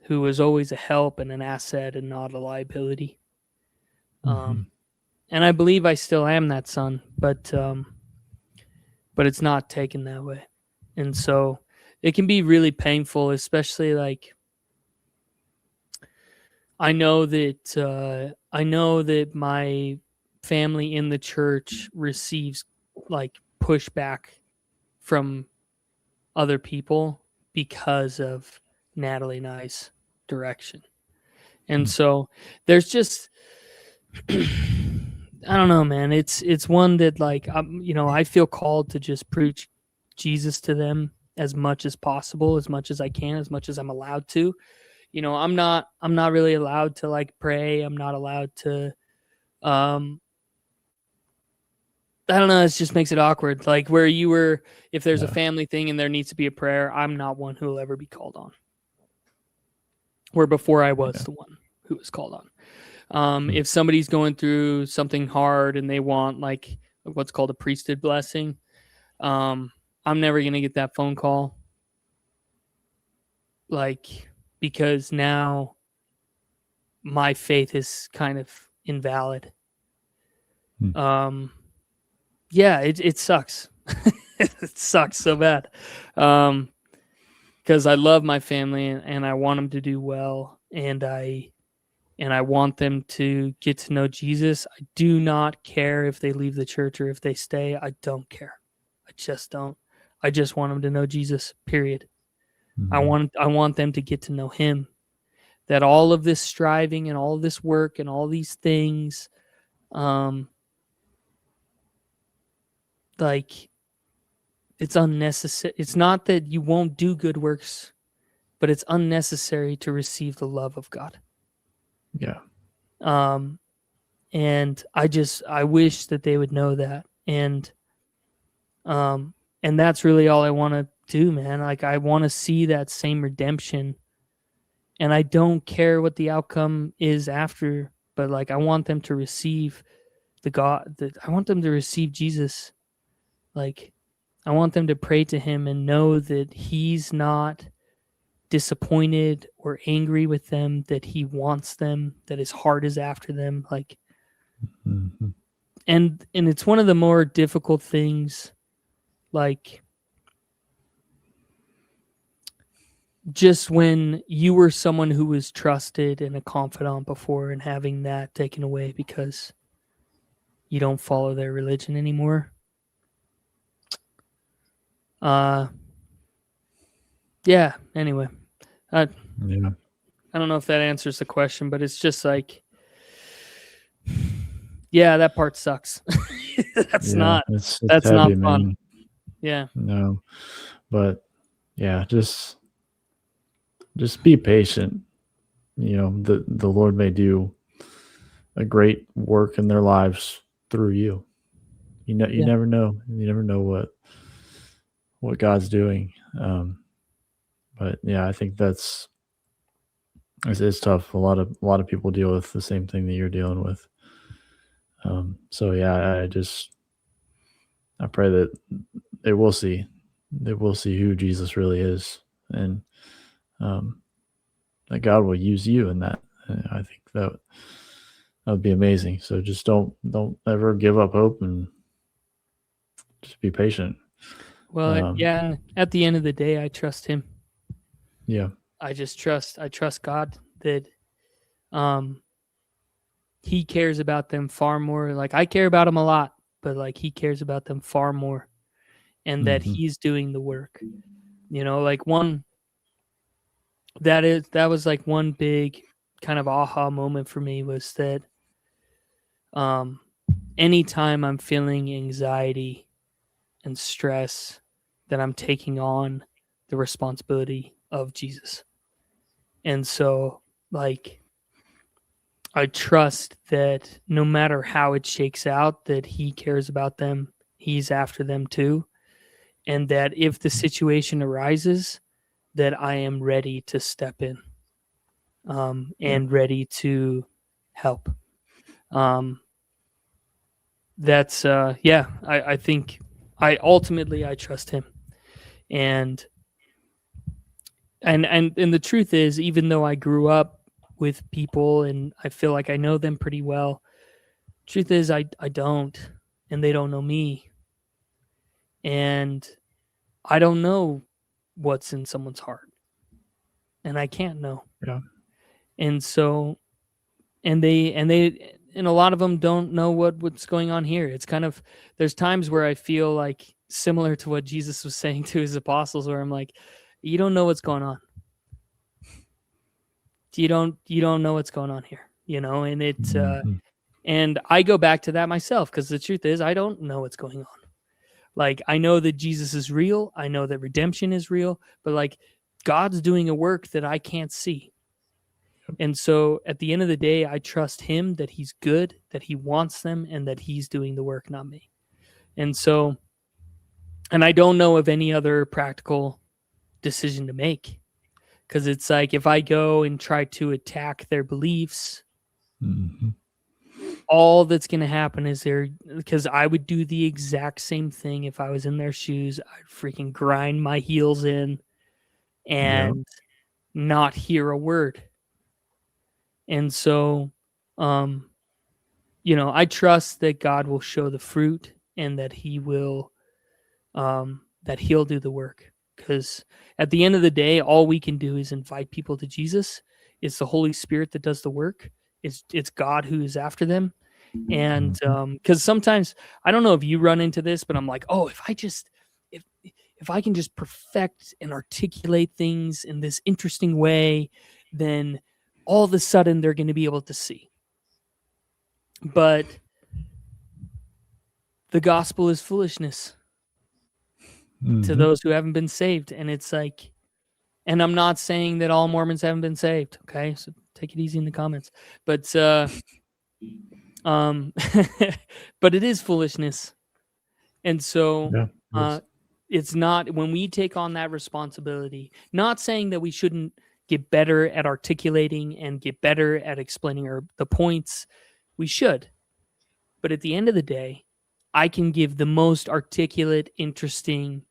was always a help and an asset and not a liability. Mm-hmm. And I believe I still am that son, but it's not taken that way. And so it can be really painful, especially like I know that my family in the church receives like pushback from other people because of Natalie and I's direction. And so there's just I don't know, man. It's one that like I feel called to just preach Jesus to them as much as possible, as much as I can, as much as I'm allowed to. I'm not really allowed to like pray. I'm not allowed to I don't know, it just makes it awkward. Like where you were, if there's a family thing and there needs to be a prayer, I'm not one who will ever be called on. Where before I was the one who was called on. If somebody's going through something hard and they want like what's called a priesthood blessing, I'm never going to get that phone call. Like, because now my faith is kind of invalid. Yeah, it sucks. It sucks so bad. Because I love my family and I want them to do well, and I want them to get to know Jesus. I do not care if they leave the church or if they stay. I don't care. I just don't. I just want them to know Jesus, period. I want them to get to know him. that all of this striving and all of this work and all these things, like, it's unnecessary. It's not that you won't do good works, but it's unnecessary to receive the love of God. Yeah. And I wish that they would know that. And that's really all I want to do, man. Like, I want to see that same redemption, and I don't care what the outcome is after, but like, I want them to receive I want them to receive Jesus. Like, I want them to pray to him and know that he's not disappointed or angry with them, that he wants them, that his heart is after them. Like, Mm-hmm. and it's one of the more difficult things, like, just when you were someone who was trusted and a confidant before, and having that taken away because you don't follow their religion anymore. Yeah, anyway. I don't know if that answers the question, but it's just like, yeah, that part sucks. That's not heavy, not fun. man. Yeah. No. But yeah, just be patient. You know, the Lord may do a great work in their lives through you. You never know. You never know what God's doing. But yeah, I think it's tough. A lot of people deal with the same thing that you're dealing with. So yeah, I pray that they will see who Jesus really is, and that God will use you in that. And I think that would be amazing. So just don't ever give up hope, and just be patient. Well, yeah, at the end of the day, I trust him. Yeah. I trust God that he cares about them far more. Like, I care about him a lot, but like, he cares about them far more, and that he's doing the work. You know, like, that was like one big kind of aha moment for me, was that anytime I'm feeling anxiety and stress, that I'm taking on the responsibility of Jesus. And so, like, I trust that no matter how it shakes out, that he cares about them, he's after them too, and that if the situation arises, that I am ready to step in, and ready to help. That's I think I trust him, and the truth is, even though I grew up with people and I feel like I know them pretty well, truth is I don't, and they don't know me, and I don't know what's in someone's heart, and I can't know. Yeah. And so, and a lot of them don't know what's going on here. It's kind of, there's times where I feel like similar to what Jesus was saying to his apostles, where I'm like, you don't know what's going on. You don't know what's going on here, you know? And and I go back to that myself, because the truth is, I don't know what's going on. Like, I know that Jesus is real. I know that redemption is real, but like, God's doing a work that I can't see. And so at the end of the day, I trust him that he's good, that he wants them, and that he's doing the work, not me. And so, and I don't know of any other practical decision to make, because it's like, if I go and try to attack their beliefs, all that's going to happen is because I would do the exact same thing if I was in their shoes. I'd freaking grind my heels in and not hear a word. And so, I trust that God will show the fruit, and that he will, that he'll do the work. Because at the end of the day, all we can do is invite people to Jesus. It's the Holy Spirit that does the work. It's God who is after them. And because sometimes, I don't know if you run into this, but I'm like, oh, if I can just perfect and articulate things in this interesting way, then all of a sudden they're going to be able to see. But the gospel is foolishness to those who haven't been saved. And it's like, and I'm not saying that all Mormons haven't been saved. Okay. So take it easy in the comments, but, but it is foolishness. And so, it's not, when we take on that responsibility, not saying that we shouldn't get better at articulating and get better at explaining the points. We should. But at the end of the day, I can give the most articulate, interesting,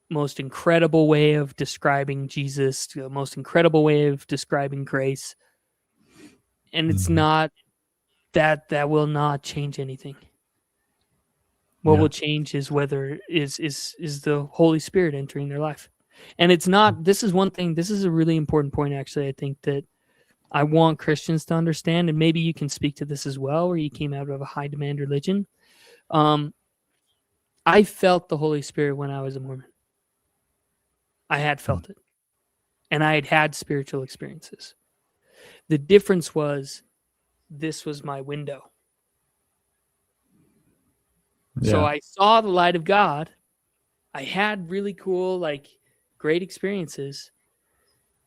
most incredible way of describing Jesus, the most incredible way of describing grace. And it's not that will not change anything. What will change is whether is the Holy Spirit entering their life. And it's not, this is one thing, this is a really important point, actually, I think, that I want Christians to understand, and maybe you can speak to this as well, where you came out of a high demand religion. I felt the Holy Spirit when I was a Mormon. I had felt it. And I had had spiritual experiences. The difference was, this was my window. Yeah. So I saw the light of God. I had really cool, great experiences.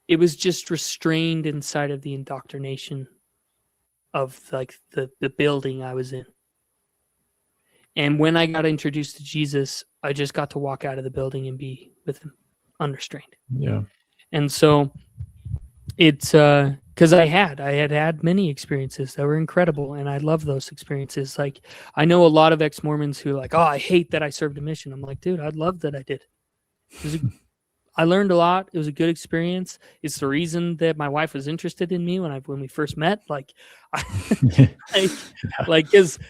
It was just restrained inside of the indoctrination of the building I was in. And when I got introduced to Jesus, I just got to walk out of the building and be with him unrestrained. Yeah. And so it's because I had many experiences that were incredible, and I love those experiences. Like, I know a lot of ex-Mormons who are like, oh, I hate that I served a mission. I'm like, dude, I'd love that I did. I learned a lot. It was a good experience. It's the reason that my wife was interested in me when we first met. Because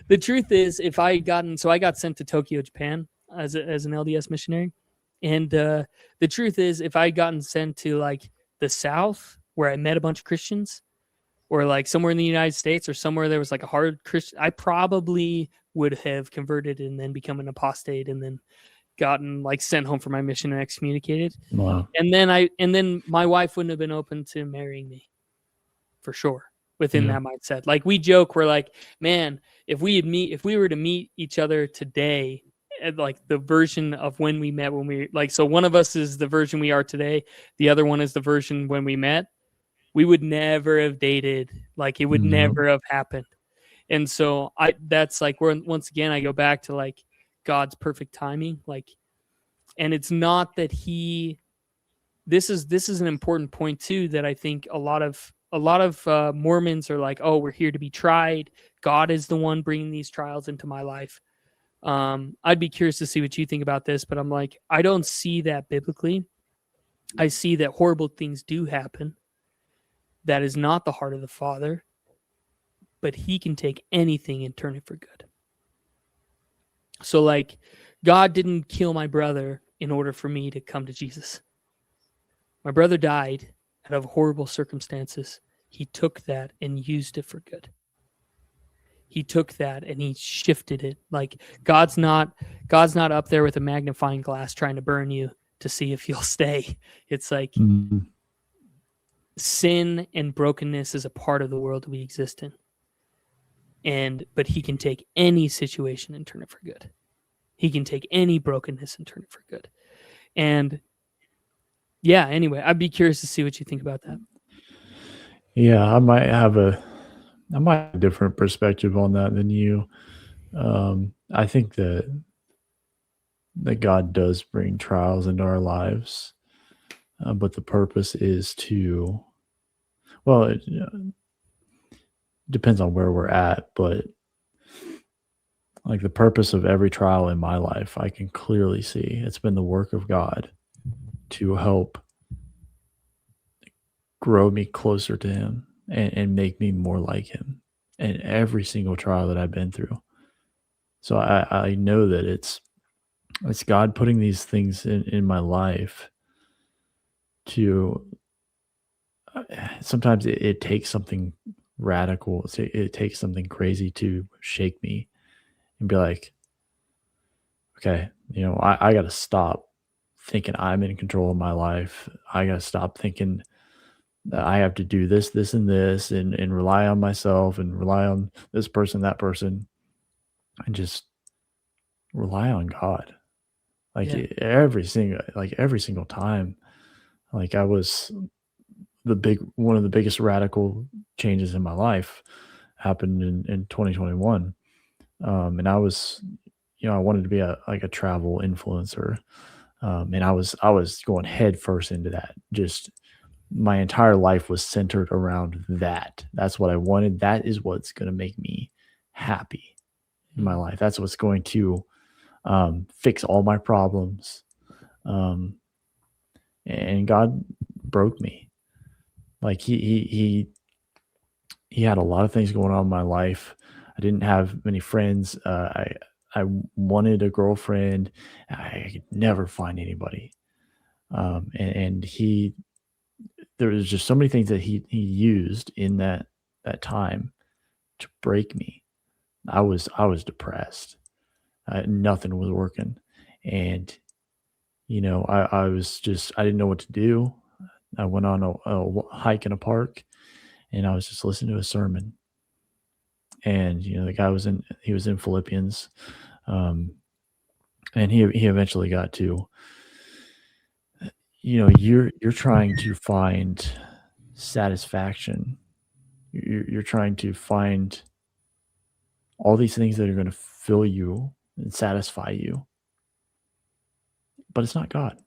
the truth is, I got sent to Tokyo, Japan as an LDS missionary. And the truth is, if I had gotten sent to the South, where I met a bunch of Christians, or somewhere in the United States, or somewhere there was a hard Christian, I probably would have converted and then become an apostate and then gotten sent home for my mission and excommunicated. Wow. And then my wife wouldn't have been open to marrying me, for sure, within that mindset. We joke, we're man, if we were to meet each other today, the version of when we met, so one of us is the version we are today, the other one is the version when we met, we would never have dated. It would never have happened. And so that's where, once again, I go back to God's perfect timing. And it's not that this is an important point too, that I think a lot of Mormons are oh, we're here to be tried. God is the one bringing these trials into my life. I'd be curious to see what you think about this, but I'm I don't see that biblically. I see that horrible things do happen. That is not the heart of the Father, but he can take anything and turn it for good. So God didn't kill my brother in order for me to come to Jesus. My brother died out of horrible circumstances. He took that and used it for good. He took that and he shifted it. God's not up there with a magnifying glass trying to burn you to see if you'll stay. It's sin and brokenness is a part of the world we exist in. But he can take any situation and turn it for good. He can take any brokenness and turn it for good. And yeah, anyway, I'd be curious to see what you think about that. Yeah, I might have a different perspective on that than you. I think that God does bring trials into our lives, but the purpose is to, well, it depends on where we're at, but the purpose of every trial in my life, I can clearly see it's been the work of God to help grow me closer to him and make me more like him in every single trial that I've been through. So I know that it's God putting these things in my life to, sometimes it takes something radical. It takes something crazy to shake me and be okay, I got to stop thinking I'm in control of my life. I got to stop thinking I have to do this, this, and this, and rely on myself and rely on this person, that person, and just rely on God. Like Yeah. every single time. Like I was one of the biggest radical changes in my life happened in 2021. And I was, I wanted to be a travel influencer. And I was going head first into that. Just my entire life was centered around that. That's what I wanted. That is what's going to make me happy in my Mm. life. That's what's going to fix all my problems. Um, and God broke me. Like he had a lot of things going on in my life. I didn't have many friends. I wanted a girlfriend. I could never find anybody. And he there was just so many things that he used in that time to break me. I was depressed. Nothing was working, and I was just I didn't know what to do. I went on a hike in a park, and I was just listening to a sermon. And the guy he was in Philippians, um, and he eventually got to you're trying to find satisfaction. You're trying to find all these things that are going to fill you and satisfy you, but it's not God.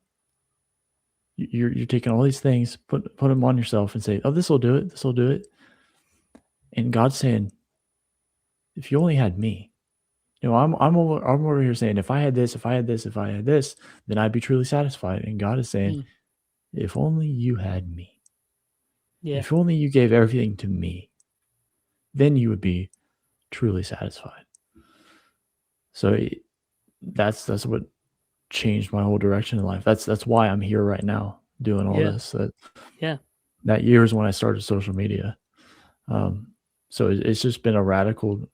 You're taking all these things, put them on yourself, and say, "Oh, this will do it. This will do it." And God's saying, "If you only had me." I'm over here saying, "If I had this, if I had this, if I had this, then I'd be truly satisfied." And God is saying, Mm. "If only you had me. Yeah. If only you gave everything to me, then you would be truly satisfied." So that's what changed my whole direction in life. That's why I'm here right now doing all Yeah. this. Yeah. That year is when I started social media. Um, so it's just been a radical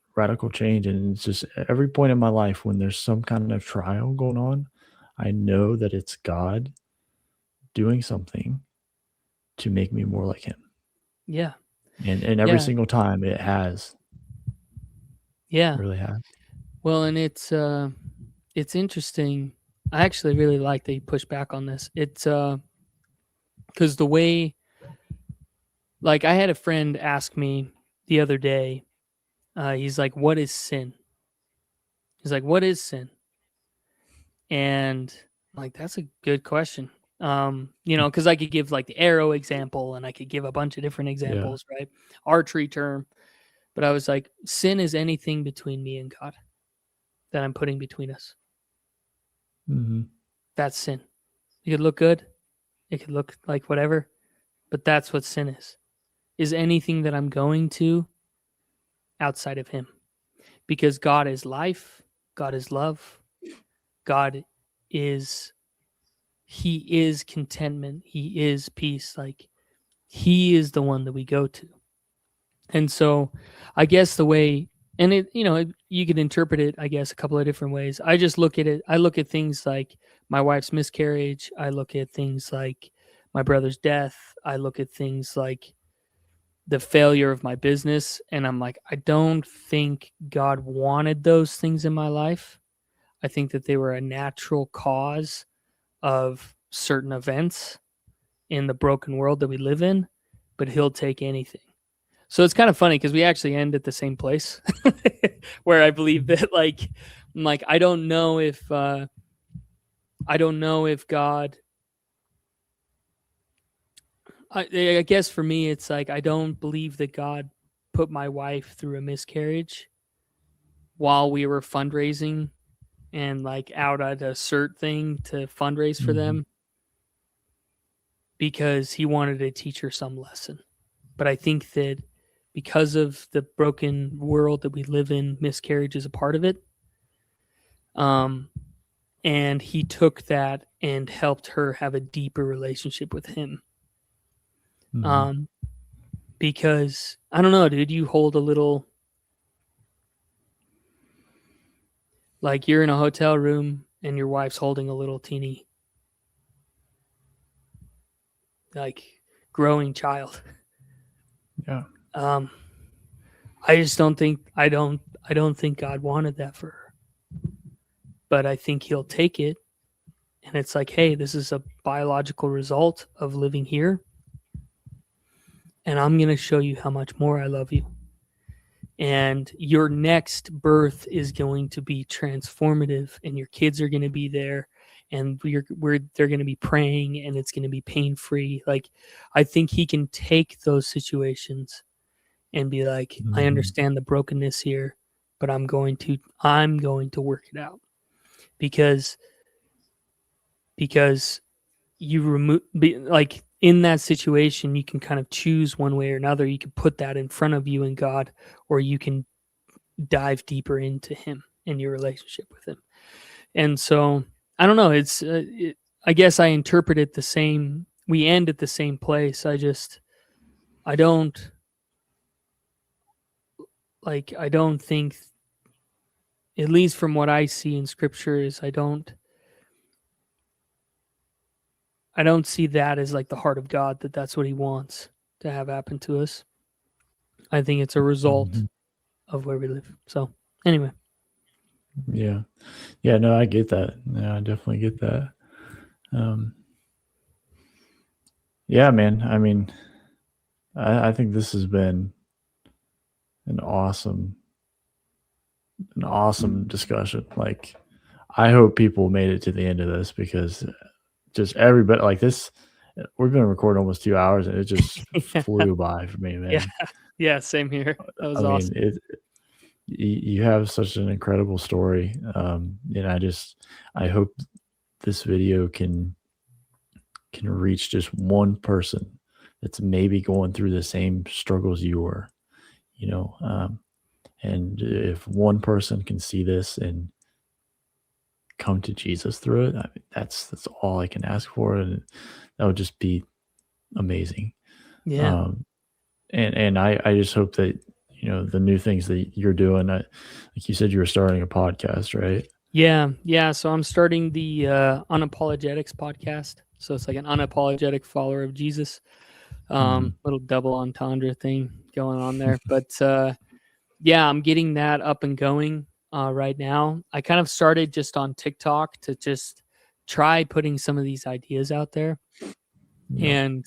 change, and it's just every point in my life when there's some kind of trial going on, I know that it's God doing something to make me more like Him, Yeah. and every Yeah. single time it has, it Yeah. really has. Well, and it's interesting. I actually really like that you push back on this. It's because the way, like, I had a friend ask me the other day. He's like, "What is sin?" He's like, "What is sin?" And I'm like, that's a good question. Because I could give like the arrow example, and I could give a bunch of different Yeah. examples, right? Archery term, but I was like, sin is anything between me and God that I'm putting between us. Hmm. That's sin. It could look good, it could look like whatever, but that's what sin is. Is anything that I'm going to outside of Him, because God is life, God is love, God is He is contentment, He is peace. Like, He is the one that we go to. And so I guess the way, and you could interpret it, I guess, a couple of different ways. I just look at it, I look at things like my wife's miscarriage, I look at things like my brother's death, I look at things like the failure of my business, and I'm like, I don't think God wanted those things in my life. I think that they were a natural cause of certain events in the broken world that we live in, but He'll take anything. So it's kind of funny because we actually end at the same place, where I believe that, like, I'm like, I don't know if God. I guess for me, it's like I don't believe that God put my wife through a miscarriage while we were fundraising and like out at a cert thing to fundraise for Hmm. them, because He wanted to teach her some lesson. But I think that because of the broken world that we live in, miscarriage is a part of it. Um, and He took that and helped her have a deeper relationship with Him. Hmm. Um, because I don't know, dude, you hold a little, like, you're in a hotel room and your wife's holding a little teeny, like, growing child. Yeah. I just don't think I don't think God wanted that for her. But I think he'll take it, and it's like, hey, this is a biological result of living here, and I'm going to show you how much more I love you. And your next birth is going to be transformative, and your kids are going to be there, and they're going to be praying, and it's going to be pain-free. Like, I think he can take those situations and be like, I understand the brokenness here, but I'm going to work it out, because you remove, like, in that situation, you can kind of choose one way or another. You can put that in front of you and God, or you can dive deeper into him and your relationship with him. And so I don't know. I guess I interpret it the same. We end at the same place. I don't think, at least from what I see in scripture, is I don't see that as like the heart of God, that's what he wants to have happen to us. I think it's a result of where we live. So anyway. Yeah. Yeah, no, I get that. Yeah, I definitely get that. Yeah, man. I mean, I think this has been an awesome discussion. Like, I hope people made it to the end of this, because just everybody like this, we've been recording almost 2 hours, and it just flew by for me, man. Yeah, same here. That was awesome. I mean, you have such an incredible story. And I hope this video can reach just one person that's maybe going through the same struggles you were, and if one person can see this and come to Jesus through it, I mean, that's all I can ask for, and that would just be amazing. Yeah. And I just hope that the new things that you're doing. Like you said, you were starting a podcast, right? Yeah. So I'm starting the Unapologetics podcast. So it's like an unapologetic follower of Jesus. Little double entendre thing going on there, but yeah, I'm getting that up and going right now. I kind of started just on TikTok to just try putting some of these ideas out there, and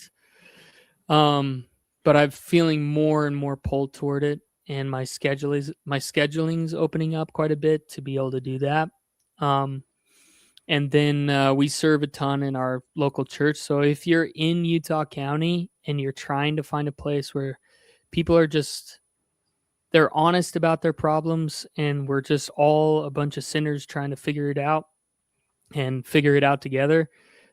but I'm feeling more and more pulled toward it, and my scheduling's opening up quite a bit to be able to do that. And then we serve a ton in our local church. So if you're in Utah County and you're trying to find a place where people are they're honest about their problems, and we're just all a bunch of sinners trying to figure it out and figure it out together,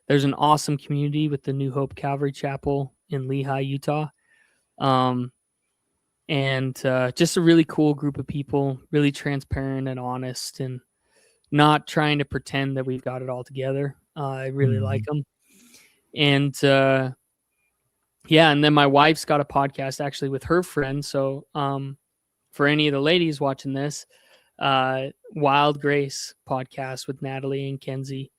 there's an awesome community with the New Hope Calvary Chapel in Lehi, Utah. And just a really cool group of people, really transparent and honest, and not trying to pretend that we've got it all together. I really like them. And yeah, and then my wife's got a podcast actually with her friend. So for any of the ladies watching this, Wild Grace podcast with Natalie and Kenzie.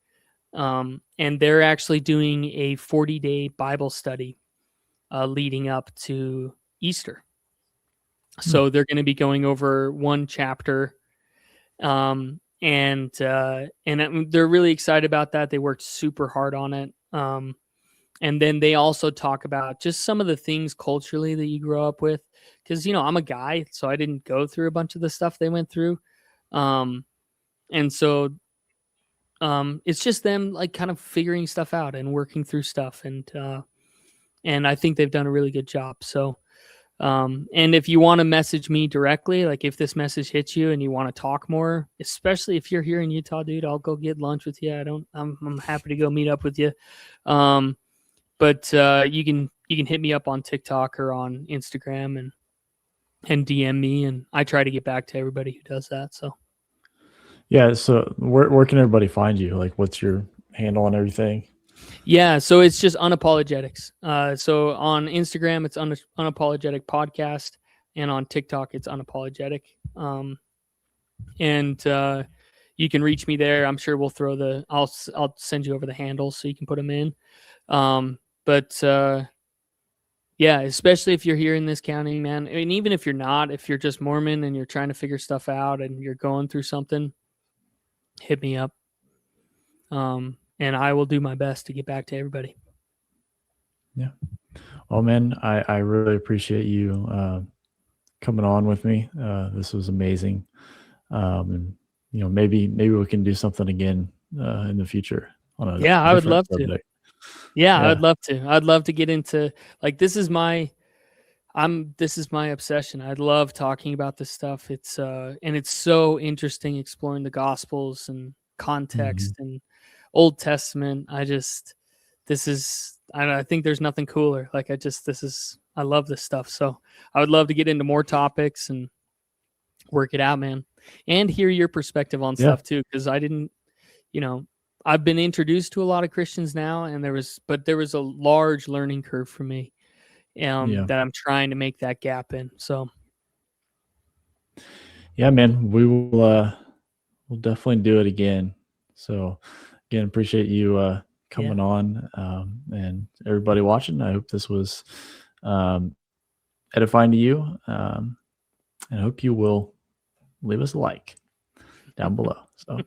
And they're actually doing a 40-day Bible study leading up to Easter. So they're going to be going over one chapter. And they're really excited about that. They worked super hard on it. And then they also talk about just some of the things culturally that you grow up with. Because, I'm a guy, so I didn't go through a bunch of the stuff they went through. And so it's just them like kind of figuring stuff out and working through stuff. And I think they've done a really good job. So, and if you want to message me directly, like if this message hits you and you want to talk more, especially if you're here in Utah, dude, I'll go get lunch with you. I'm happy to go meet up with you. But you can hit me up on TikTok or on Instagram and DM me, and I try to get back to everybody who does that. So yeah. So where can everybody find you? Like, what's your handle and everything? Yeah, so it's just Unapologetics. So on Instagram, it's Unapologetic Podcast, and on TikTok, it's Unapologetic. And you can reach me there. I'm sure we'll throw I'll send you over the handles so you can put them in. But Yeah, especially if you're here in this county, man. I mean, even if you're not, if you're just Mormon and you're trying to figure stuff out and you're going through something, hit me up. And I will do my best to get back to everybody. Yeah. Well, man, I really appreciate you coming on with me. This was amazing. And maybe we can do something again in the future on a Yeah, I would different love to. subject. Yeah, Yeah. I'd love to. I'd love to get into, like, this is my obsession. I love talking about this stuff. It's and it's so interesting exploring the Gospels and Mhm. context and Old Testament. I think there's nothing cooler. Like, I love this stuff. So I would love to get into more topics and work it out, man, and hear your perspective on Yeah. stuff too, because I didn't, you know, I've been introduced to a lot of Christians now, and there was a large learning curve for me, Yeah. that I'm trying to make that gap in. So Yeah, man. We'll definitely do it again. So again, appreciate you yeah, coming on, and everybody watching. I hope this was um, edifying to you, and I hope you will leave us a like down below. So.